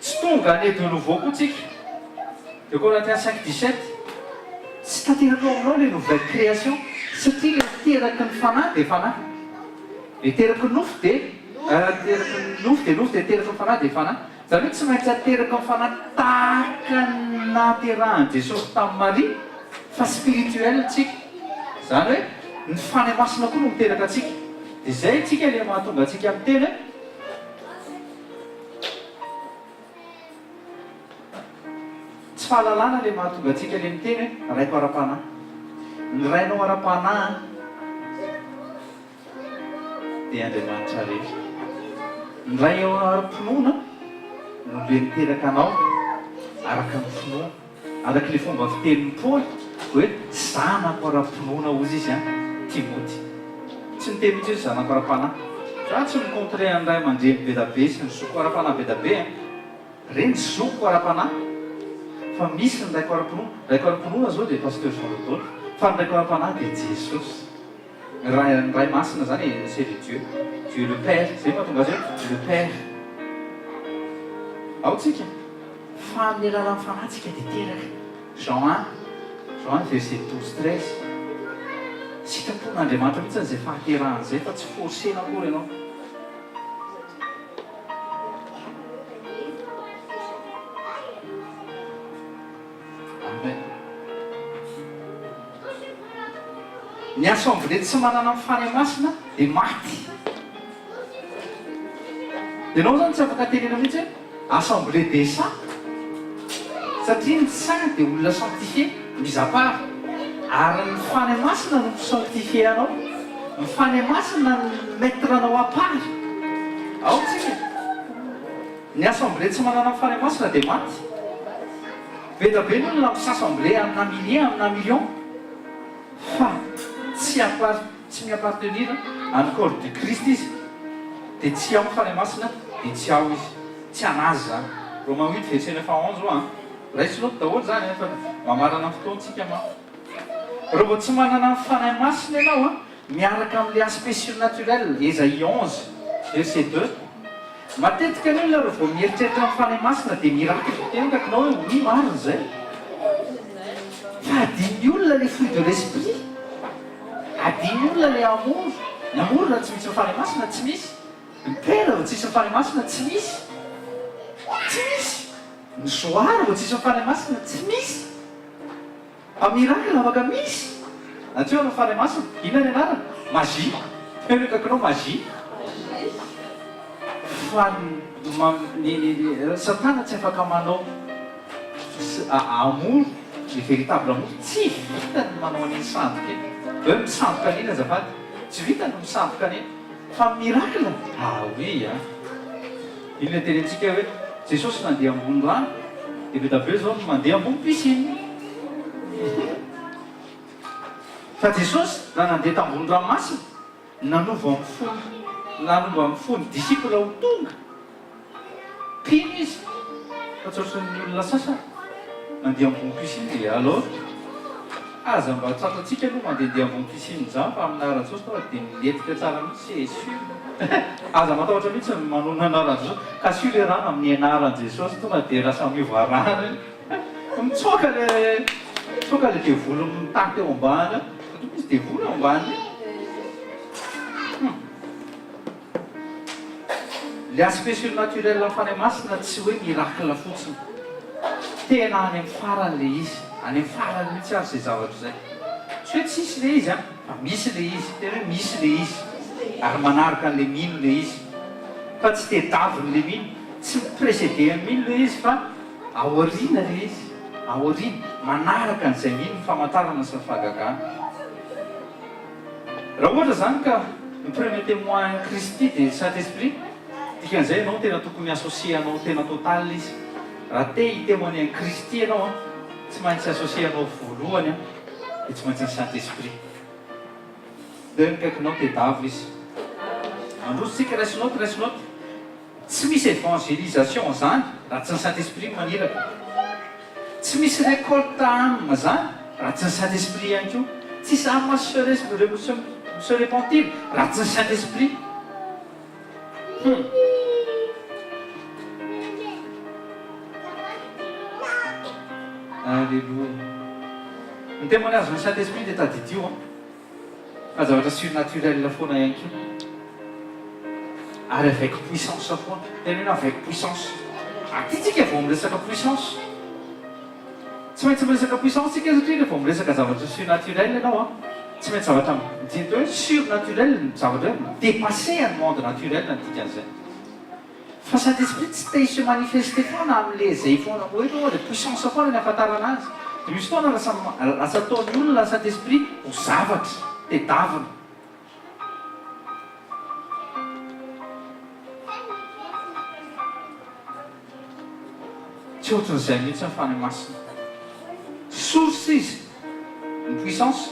tsy tonga ane de nouveau koa tsika de Corinthiens 5:17 tsy tanteraka ao aminao le nouvelle création satria le teraky ny fanahy de fanahy le teraky nofo de teraky nofo de nofo de teraky ny fanahy de fanahy zany hoe tsy maintsy ateraky ny fanahy tahaka naterahany Jesosy tamin'ny Maria fa spirituel tsika zany hoe ny fanahy masina koa no miteraka atsika dia zay tsika le mahatonga atsika amin'ny teny hoe tsy fahalalana le mahatonga atsika le miteny hoe raiko ara-panahy ny rainao ara-panahy dia Andriamanitra rehetra ny ray ao ara-pinoana no le miteraka anao araka ny finoana araka le fomba fitenin'ny Paoly hoe zanako ara-pinoana ozy izy Timoty tsy niteny mihitsy hoe zanako ara-panahy za tsy micontre ny ray aman-dreny be da be sy ny zoko ara-panahy be da be reny zoko ara-panahy fa misy ny raiko ara-pinoana zao dia pasteur Jean Rodolphe fa ny raiko ara-panahy dia Jesosy ny ray masina zany c'est le Dieu le Père zay mahatonga azy hoe le Père ao tsika fa amin'ny alalan'ny fanahy tsika dia teraka Jean 1 verset 12-13 sitrapon'Andriamanitra mihitsy an'izay fahaterahany zay fa tsy forsena akory ianao amen ny assemblée tsy manana mifany masina dia maty ianao zany tsy afaka tenena mihitsy hoe assemblée des saints satria ny saint dia olona sanctifié misapart ary ny fany masina no sanctifié anao ny fany masina no mettre anao à part ao tsika ny assemblée tsy manana fany masina dia maty be da be no olona misassemblée amina million fa tsy miappartenir amin'ny corps du Christ izy dia tsy ao ny fany masina dia tsy ao izy tsy anazy zany Romains 8 verset 9-11 oa raisinao daholo zany fa mamarana fotoantsika ma raha vao tsy manana fanahy masina ianao miaraka amin'le aspect surnaturel Ésaïe 11 verset 2 matetika ny olona raha vao mieritreritra amin'ny fanahy masina dia miracle tenakakinao hoe oui marina zay fa adiny olona le fruit de l'esprit adiny olona le amour ny amour raha tsy misy ny fanahy masina tsy misy ny pera vao tsisy ny fanahy masina tsy misy ny joara vao tsisy ny fanahy masina tsy misy miracle afaka misy anteo ny fanahy masina inona ny anarana magie tenakakinao magie fa satana tsy afaka manao amour le véritable amour tsy vitany manao an'iny sandoka iny hoe misandoka an'iny azafady tsy vitany misandoka an'iny fa miracle oui iny le tenentsika hoe Jesosy nandeha ambony rano dia be da be zao mandeha ambony piscine fa Jesosy raha nandeha tambony ranomasina nanova amin'ny fony disciple ho tonga pino izy fa tsy ohatran'ny olona sasany mandeha ambony piscine dia alors aza mba tsatratsika aloha mandehandeha ambony piscine zany fa amin'ny anaran'Jesosy tonga dia miletika tsara mihitsy c'est sûr aza matahotra mihitsy manona anaran'i Jesosy ka sur le rano amin'ny anaran'i Jesosy tonga dia lasa miova rano mitsoaka le devolo mitaky eo ambany misy devolo eo ambany le aspect surnaturel amin'ny fanahy masina tsy hoe miracle fotsiny tena any amin'ny farany le izy any amin'ny farany mihitsy ary zay zavatra zay tsy hoe tsisy le izy fa misy le izy tena hoe misy le izy ary manaraka an'le mino le izy fa tsy te daviny le mino tsy miprésede amin'ny mino le izy fa aoriana le izy aoriana manaraka an'izay mino ny famantarana sy ny fahagagana. Raha ohatra zany ka ny premier témoin Kristy dia Saint-Esprit, dikan'izay ianao tena tokony associé anao tena total izy. Raha te hitémoigner ny Kristy ianao a, tsy maintsy associé anao voalohany a, dia tsy maintsy ny Saint-Esprit. Dia mikaikinao tedavo izy. Andrositsika raisinoty. Tsy misy évangélisation zany raha tsy ny Saint-Esprit maniraka. Tsy misy récolte âme zany raha tsy ny Saint-Esprit ihany koa. Tsisy âme se repentir raha tsy ny Saint-Esprit. Alléluia. Ny témoignage ny Saint-Esprit dia tadidio fa zavatra surnaturel foana ihany koa. Ary avec puissance foana. Tena hoe avec puissance. Atytsika vao miresaka puissance. Tsy maintsy miresaka puissance tsika satria rehefa miresaka zavatra surnaturel ianao a, tsy maintsy zavatra midinto hoe surnaturel ny zavatra hoe dépassé ny monde naturel ny dikan'izay. Fa Saint-Esprit tsy te se manifester foana amin'le zay foana hoe le puissance foana ny ahafantarana azy. Dia misy foana lasa ataon'ny olona Saint-Esprit ho zavatra tedavina. Tsy ohatran'izay mihitsy ny fanahy masina. Source izy ny puissance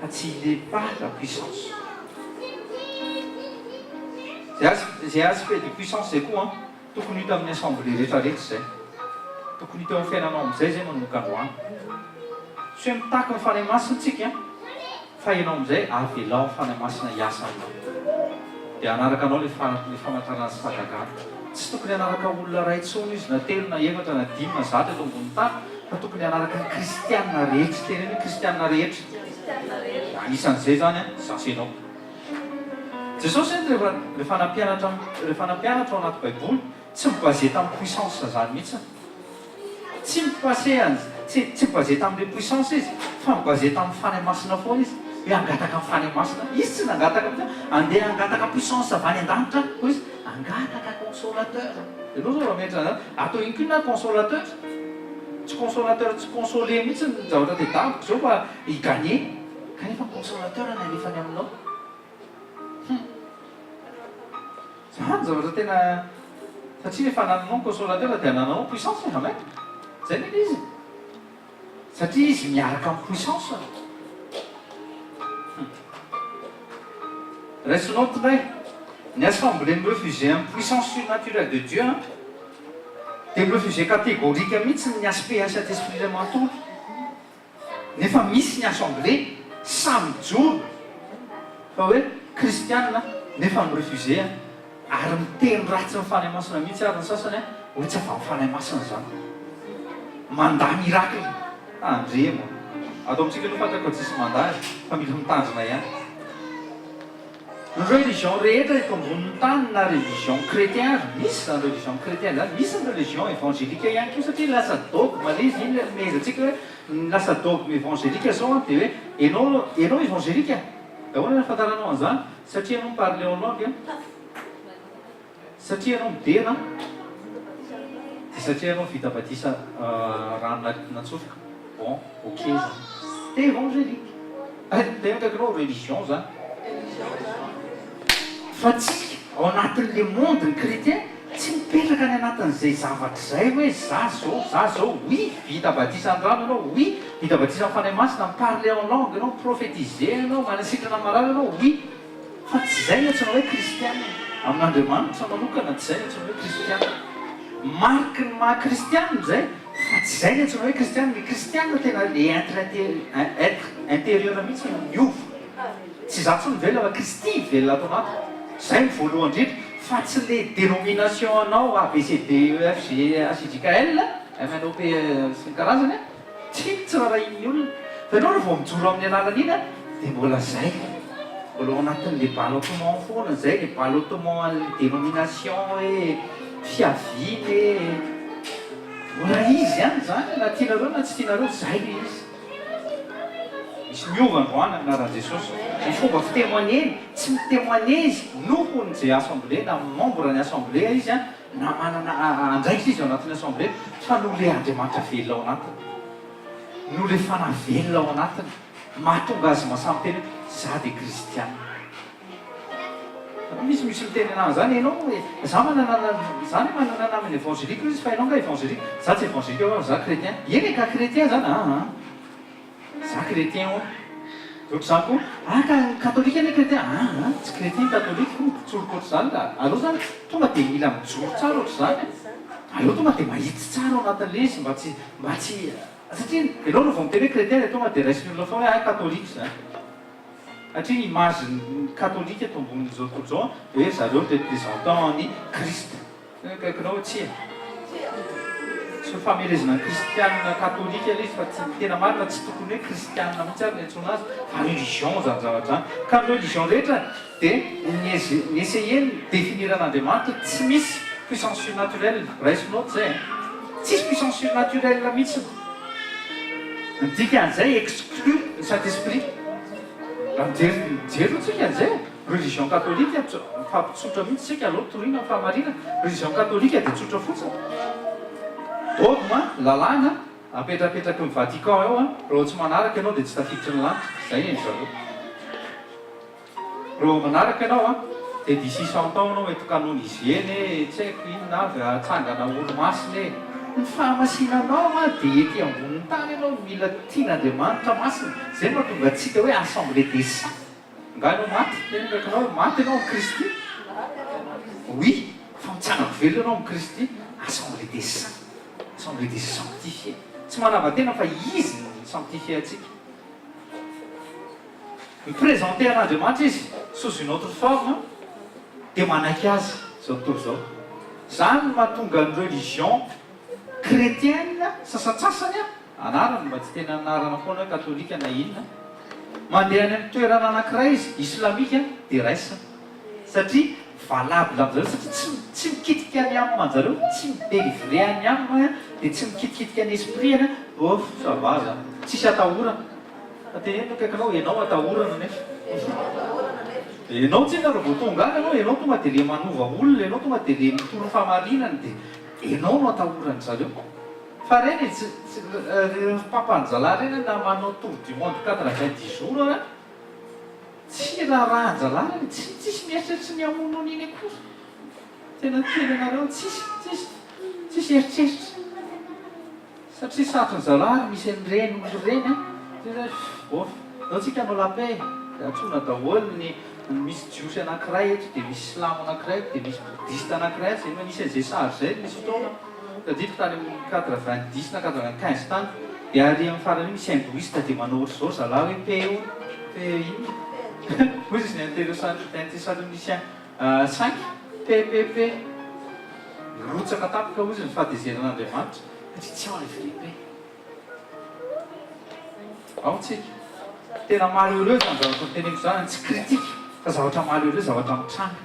fa tsy il n'est pas la puissance. Zay aspect de puissance zay koa tokony hita amin'ny assemblée rehetrarehetra zay. Tokony hita amin'ny fiainanao amin'izay zay manomboka androany. Tsy hoe mitaky ny fanahy masina tsika fa ianao amin'izay avelao ny fanahy masina hiasa aminao. Dia anaraka anao le famantarana sy fahagagana. Tsy tokony anaraka olona ray intsony izy na telo na efatra na dimy na zato eto ambony tany, fa tokony anaraka ny kristianina rehetra. Tena hoe kristianina rehetra. Anisan'izay zany sasenao. Jesosy rehefa nampianatra ao anaty baiboly tsy mibase tamin'ny puissance zany mihitsy. Tsy mibase tamin'le puissance izy, fa mibase tamin'ny fanahy masina foana izy. Hoe angataka amin'ny fanahy masina. Izy tsy nangataka andeha angataka puissance avy any an-danitra koa izy. Angataka consolateur. Ianao zao raha mihatra zany, atao inona consolateur? Tsy consolateur tsy consolé mihitsy ny zavatra tedaviko zao fa higagner. Kanefa consolateur ny alefany aminao. Zany zavatra tena satria rehefa anananao consolateur dia anananao puissance amen. Zay ny izy. Satria izy miaraka amin'ny puissance. Raisinoty indray. Ny assemblée refusé une puissance surnaturelle de Dieu dia refusé catégorique mihitsy ny aspect Saint-Esprit iray manontolo. Nefa misy ny assemblée samy joro fa hoe kristianina nefa mirefusé ary miteny ratsy ny fanahy masina mihitsy ary ny sasany hoe tsy avy fanahy masina zany. Mandahy miracle. Andremo. Atao amintsika aloha fatako tsisy mandahy fa mila mitandrina ihany. Ny religion rehetra eto ambonin'ny tany na religion chrétien misy zany religion chrétienne zany, misy ny religion évangélika ihany koa satria lasa dogme le izy iny mezantsika hoe lasa dogme évangélika zao dia hoe ianao évangélika. Ahoana ny ahafantaranao an'izany? Satria ianao miparle en langue, satria ianao midera, dia satria ianao vita batisa rano natsofoka. Bon, ok zany. Dia évangélika. Dia mikaikinao religion zany. Fa tsy ao anatin'le monde ny chrétien tsy mipetraka ny anatin'izay zavatra izay hoe za zao, oui, vita batisa ny rano ianao, oui, vita batisa ny fanahy masina, miparle en langue ianao, prophétiser ianao, manasitrana marary ianao, oui. Fa tsy zay ny antsoina hoe kristianina. Amin'Andriamanitra manokana tsy zay ny antsoina hoe kristianina. Marque ny maha-kristianina zay, fa tsy zay ny antsoina hoe kristianina. Ny kristianina tena le être intérieur mihitsy miova. Tsy za tsy mivela fa Kristy velona ato anaty. Zay ny voalohany indrindra, fa tsy le dénomination anao ABCDEFG ACJKL, MNOP sy ny karazany tsy raha iny olona. Fa ianao rehefa mijoro amin'ny anarana iny dia mbola zay. Mbola ao anatin'le ballottement foana zay, le ballottement dénomination hoe fiaviny mbola izy ihany zany na tianareo na tsy tianareo zay le izy. Misy miova androany amin'anaran'i Jesosy. Ny fomba fitemoigneny, tsy mitemoigné izy nohon'izay assemblée na membre ny assemblée izy na manana andraikitra izy ao anatin'ny assemblée fa noho le Andriamanitra velona ao anatiny. no le fanavelona ao anatiny mahatonga azy masamy teny hoe za dia kristiana. Misy miteny anazy zany ianao hoe za manana namany évangélika izy fa ianao nga évangélika, za tsy évangélika eo za chrétien. Eny ka chrétien zany za chrétien ao ohatr'izany koa ka katolika ane chrétien tsy chrétien katolika mitsoloka ohatr'izany da aleo zany tonga dia mila mijoro tsara ohatr'izany aleo tonga dia mahitsy tsara ao anatin'le izy mba tsy satria ianao no vao miteny hoe chrétien dia tonga dia raisiny olona foana hoe katolika zany satria image katolika eto ambonin'izao tontolo izao hoe zareo représentant ny Krista kaikinao tsy famelezana ny kristianina katolika ilay izy fa tsy tena marina tsy tokony hoe kristianina mihitsy ary ny antsoina azy fa religion zany zavatra zany ka ny religion rehetra dia ny essayeny définiran'Andriamanitra tsy misy puissance surnaturelle raisinao zay tsisy puissance surnaturelle mihitsy ny dikan'izay exclu ny Saint-Esprit raha mijery tsika an'izay religion katolika fampitsotra mihitsy tsika aloha toriana ny fahamarina religion katolika dia tsotra fotsiny dogma lalàna apetrapetraky ny Vatican eo raha tsy manaraka ianao dia tsy tafiditry ny lanitra zay eny zareo raha manaraka ianao dia d'ici 100 ans anao mety canonizieny tsy haiko inona avy atsangana olo-masina ny fahamasinanao dia ety ambonin'ny tany ianao mila tian'Andriamanitra masina zay mahatonga tsika hoe assemblée des saints nga ianao maty tenakakinao maty ianao amin'ny Kristy oui fa mitsangako velo ianao amin'ny Kristy assemblée des saints assemblée des sanctifiés tsy manava-tena fa izy ny sanctifié atsika miprésenter an'Andriamanitra izy sous une autre forme dia manaiky azy zao tontolo zao zany mahatonga ny religion chrétienne sasatsasany anarany mba tsy tena anarana foana hoe katolika na inona mandeha any amin'ny toerana anankiray izy islamika dia raisina satria valable amin'izareo satria tsy mikitika any aminy manjareo tsy midélivre any aminy dia tsy mikitikitika any esprit any of savaza tsisy atahorana ateny kaikanao ianao atahorana nefa ianao tsika raha vao tonga any anao ianao tonga dia le manova olona ianao tonga dia le mitoro fahamarinany dia ianao no atahorany zareo fa reny papanjala reny na manao tour du monde 90 jours tsy rahanjala reny tsisy mieritreritra ny amono an'iny akory tena tenanareo tsisy eritreritra satria satry ny zala misy an'ireny olo reny zao tsika anao lapay dia antsona daholo ny misy jiosy anankiray eto dia misy silamo anankiray dia misy boudiste anankiray zay misy an'izay sary zay misy fotoana tadidiko tany amin'ny 90 na 95 tany dia ary amin'ny farany misy hindouiste dia manao ohatr'izao zala hoe peo iny ozy izy ny antésaloniciens 5 ppp rotsaka tapika ozy ny fahadezerin'Andriamanitra satria tsy ao le Filipe ao tsika tena malheureux zany zavatra miteneko zany tsy critique fa zavatra malheureux zavatra mitranga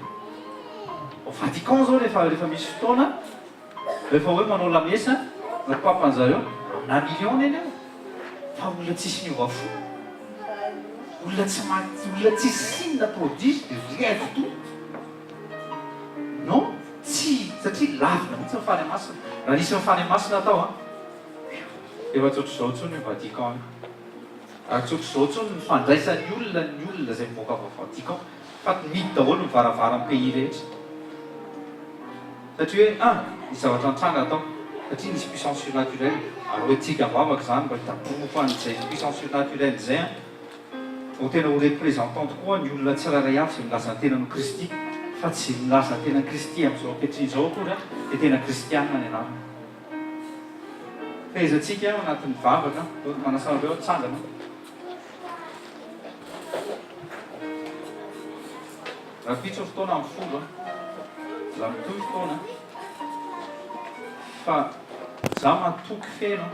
au Vatican zao rehefa misy fotoana rehefa hoe manao lamesa na papanjareo na million eny eo fa olona tsisy miova fo olona tsisy signe na prodige de rien du tout non tsy satria lavina mihitsy ny fany masina raha nisy ny fany masina atao efa tsotr'izao tsony ny Vatican ary tsotr'izao tsony ny fandraisan'ny olona zay mivoaka avy Vatican fa midy daholo ny varavara amin'ny pays rehetra satria hoe ny zavatra nitranga atao satria nisy puissance surnaturelle ary hoe tsika mivavaka zany mba hitapoko an'izay puissance surnaturelle zay ho tena ho représentante koa ny olona tsiraray avy zay milaza ny tenan'ny Kristy fa tsy milaza ny tenan'ny Kristy amin'izao ampetry izao akory dia tena kristianina ny anarana fahaizantsika anatin'ny vavaka manasambareo tsangana raha pitso fotoana amin'ny folo za mitohy fotoana fa za matoky feno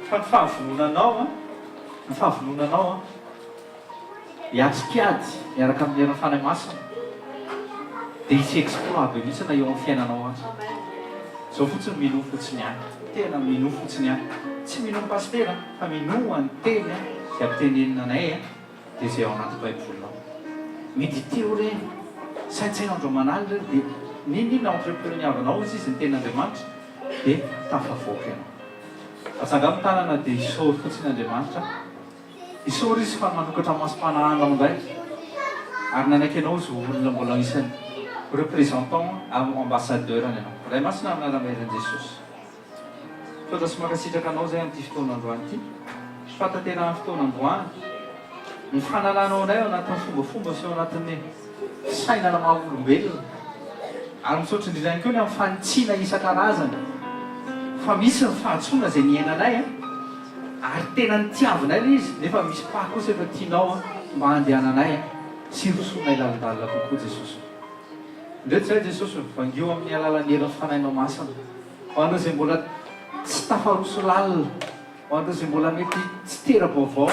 fa ny fahavononanao hiatsikady miaraka amin'ny heran'ny fanahy masina dia hisy exploit be mihitsy na eo amin'ny fiainanao azy zao fotsiny mino fotsiny any tena mino fotsiny any tsy mino pastera fa mino any teny zay ampitenenina anay dia zay ao anaty baibolinao médité o reny saintsaina andro manaly reny dia ninona entrepreneur avanao izy ny ten'Andriamanitra dia tafavoaka ianao atsanga amin'ny tanana dia isory fotsiny Andriamanitra isory izy fa manokatra masom-panahana amin'izay ary nanaiky ianao izy olona mbola isany représentant ambassadeurany ianao ray masina amin'ny anaran'i Jesosy toda sy mankasitraka anao izay amin'ity fotoanandroany ity fataterahany fotoanandroany ny fanalanao anay ao anatin'ny fombafomba sy ao anatin'ny sainana maha-olombelona ary misaotra indrindra ihany koa ny amin'ny fanitsiana isan-karazany fa misy ny fahatsoana izay niainanay ary tena nitiavinay ilay izy nefa misy pah kosa efa tianao mba handehananay sy rosoanay lalindalina kokoa Jesosy ndreto izay Jesosy vangio amin'ny alalan'ny herin'ny fanainao masina ho anao izay mbola tsy tafaroso lalina ho anao izay mbola mety tsy tera-baovao ho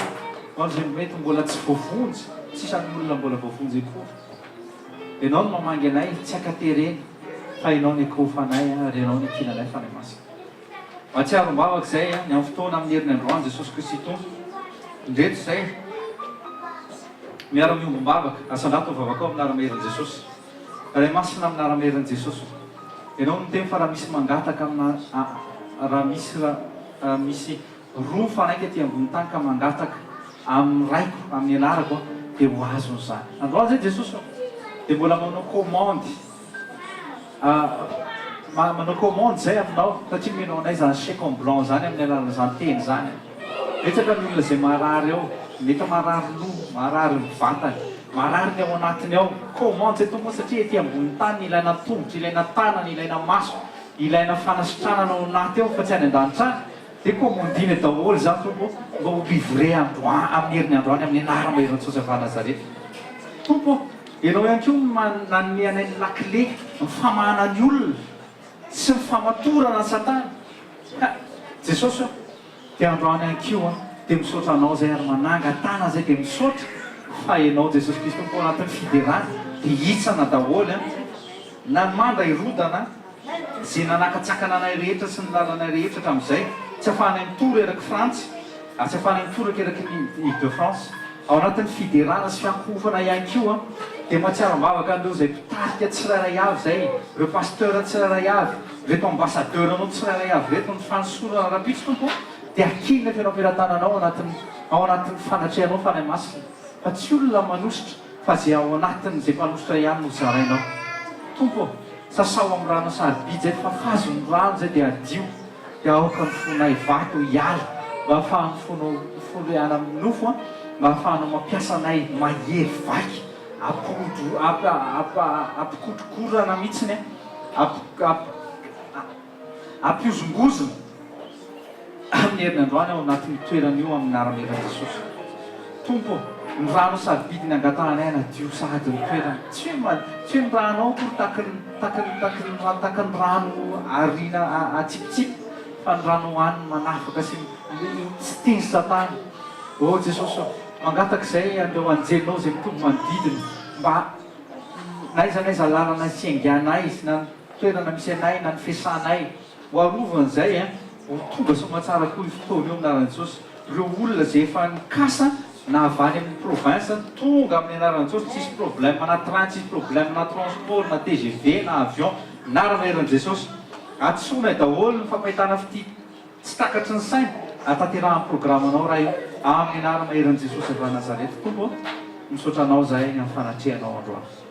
anao izay mety mbola tsy voavonjy tsy isan'ny olona mbola voavonjy koa ianao no mamangy anay tsy akatereny fa ianao ny akofanay ary ianao ny akinanay fanay masina mahatsiaro-bavaka izay ny amin'ny fotoana amin'ny herin'ny androany Jesosy Kristy tompo ndreto izay miara-miombom-bavaka asandrato vavaka ao amin'ny ara-maherin'i Jesosy ray masina amin'ny ara-maherin'i Jesosy ianao no teny fa raha misy mangataka amina raha misy roa fanaiky aty ambony tany ka mangataka amin'ny raiko amin'ny anarako dia ho azon'izany androany zay Jesosy dia mbola manao commande manao commande zay aminao satria menao anay zany chèque en blanc zany amin'ny alalan'izany teny zany betsaka ny olona izay marary ao mety marary loha marary vatany marary ny ao anatiny ao commande zay tompo satria ety ambony tany ilaina tongotra ilaina tanana ilaina maso ilaina fanasitranana ao anaty ao fa tsy any an-danitra dia commandina daholo zany tompo mba ho livre amin'ny herin'ny androany amin'ny anara-maherin'i Jesosy avy Nazareta tompo ianao ihany koa nanome anay ny lakile ny famahana ny olona sy ny famatorana ny satana Jesosy dia androany ihany koa dia misaotra anao zay ary mananga tana zay dia misaotra fa ianao Jesosy Kristy tompo anatin'ny fiderana dia hitsana daholo na mandra irodana izay nanakatsakana anay rehetra sy ny lalanay rehetra hatramin'izay tsy afahanay mitoro eraky Frantsy ary tsy afahanay mitoro eraky Ile de France ao anatin'ny fiderana sy fiankofana ihany koa dia mahatsiaro-bavaka andreo izay mpitarika tsirairay avy zay ireo pasteur tsirairay avy reto ambassadeur anao tsirairay avy reto ny fanosorana rapitsy tompo dia akilina fianao ampelantananao ao anatin'ny fanatrehanao fanay masina fa tsy olona manositra fa zay ao anatin' izay mpanositra ihany no zarainao tompo sasao amin'ny rano sarobidy zay fa fazony rano zay dia adio dia aoka ny fonay vato hiala mba ahafahany fono ihana amin'ny nofo mba ahafahanao mampiasa anay mahery vaky ampikotrokorana mihitsiny ampiozongozona amin'ny herin'ny androany ao anatin'ny toeran'io amin'ny ara-maherin'i Jesosy tompo ny rano sarobidy ny angatahanay anadio sady ny toerana tsy hoe ny ranao kory taka ny rano arina atsipitsipy fa ny rano hoaniny manafaka sy tsy teny satana o Jesosy mangataka izay andeo anjelinao izay mitombo manodidina mba naizanaiza lalana sy ainganay na ny toerana misy anay na ny fiasanay ho arovan'izay ho tonga somatsara koa fotoana eo amin'ny Jesosy ireo olona izay efa nikasa na avany amin'ny province tonga amin'ny anaran'i Jesosy tsisy problème na train tsisy problème na transport na TGV na avion na ara-maherin'i Jesosy atsonay daholo ny fampahitana fity tsy takatry ny saina ataterahan'ny programanao raha io amin'ny ara-maherin'i Jesosy avy Nazareta tompo misaotra anao zay amin'ny fanatrehanao androany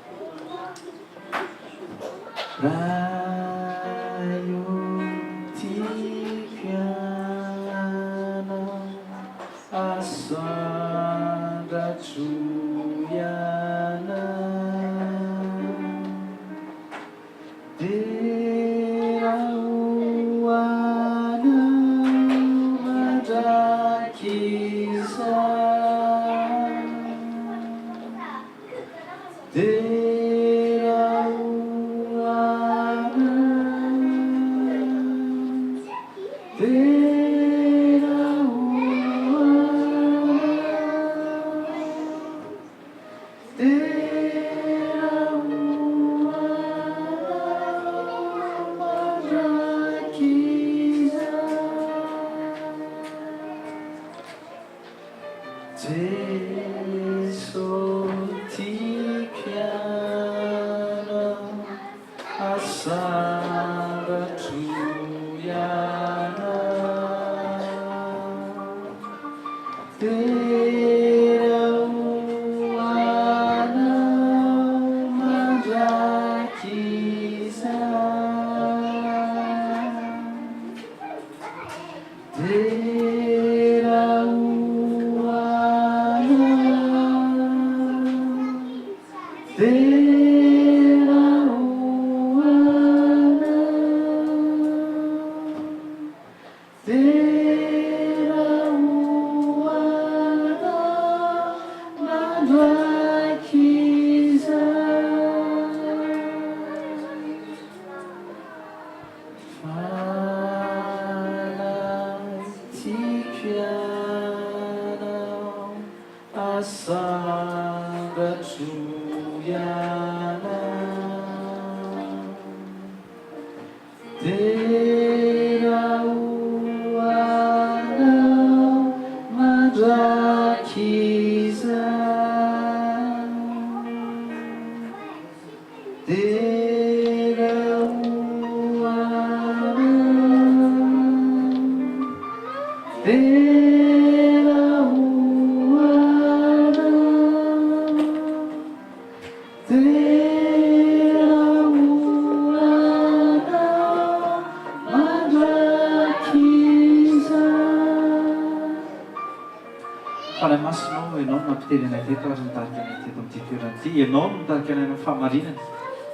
Falahy masinao ianao no mampitelynay teto ary nitarika anay teto amin'ity toerana ity. Ianao no nitarika anay amin'ny fahamarinana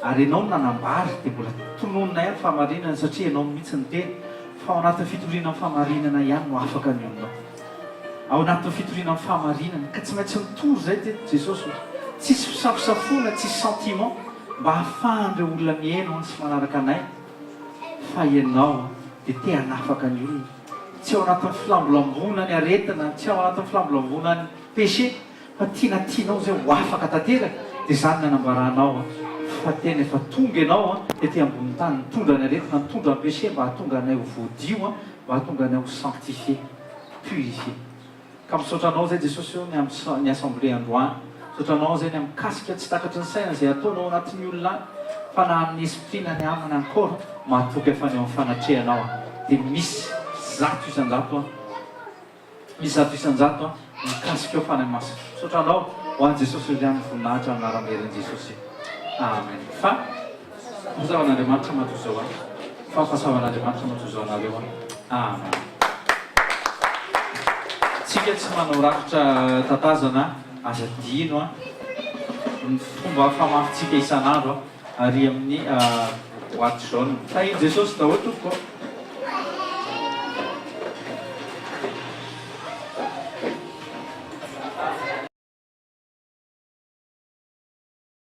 ary ianao no nanambary dia mbola tonononay amin'ny fahamarinana satria ianao mihitsy ny teny fa ao anatin'ny fitoriana amin'ny fahamarinana ihany no afaka ny aminao. Ao anatin'ny fitoriana amin'ny fahamarinana ka tsy maintsy mitory izay teto Jesosy. Tsisy fisafosafoana, tsisy sentiment mba hahafahan'ireo olona mihaino sy manaraka anay fa ianao dia te hanafaka ny olona. Tsy ao anatin'ny filambolambona ny aretina, tsy ao anatin'ny filambolambona ny péché, fa tianao izay ho afaka tanteraka. Dia izany nanambaranao fa tena efa tonga ianao ety ambony tany nitondra ny aretina, nitondra ny péché mba hahatonga anay ho voadio, mba hahatonga anay ho sanctifié, purifié. Ka misaotra anao izay Jesosy eo ny assemblée androany. Misaotra anao izay ny mikasika tsy takatry ny saina izay ataonao anatin'ny olona fa na amin'ny esprit na ny amana ankora mahatoka efa ny ao amin'ny fanatrehanao dia misy zato isan-jato mikasika eo fanahy masina. Misaotra anao ho an'i Jesosy izy amin'ny voninahitra amin'ny anaran'i Jesosy. Amen. Fa fahasavan'Andriamanitra matoy izao fa fahasavan'Andriamanitra matoy izao anareo amen. Tsika tsy manao rakitra tatazana aza dino ny fomba famafitsika isan'andro ary amin'ny boîte jaune. Fa iny Jesosy daholo tompoko.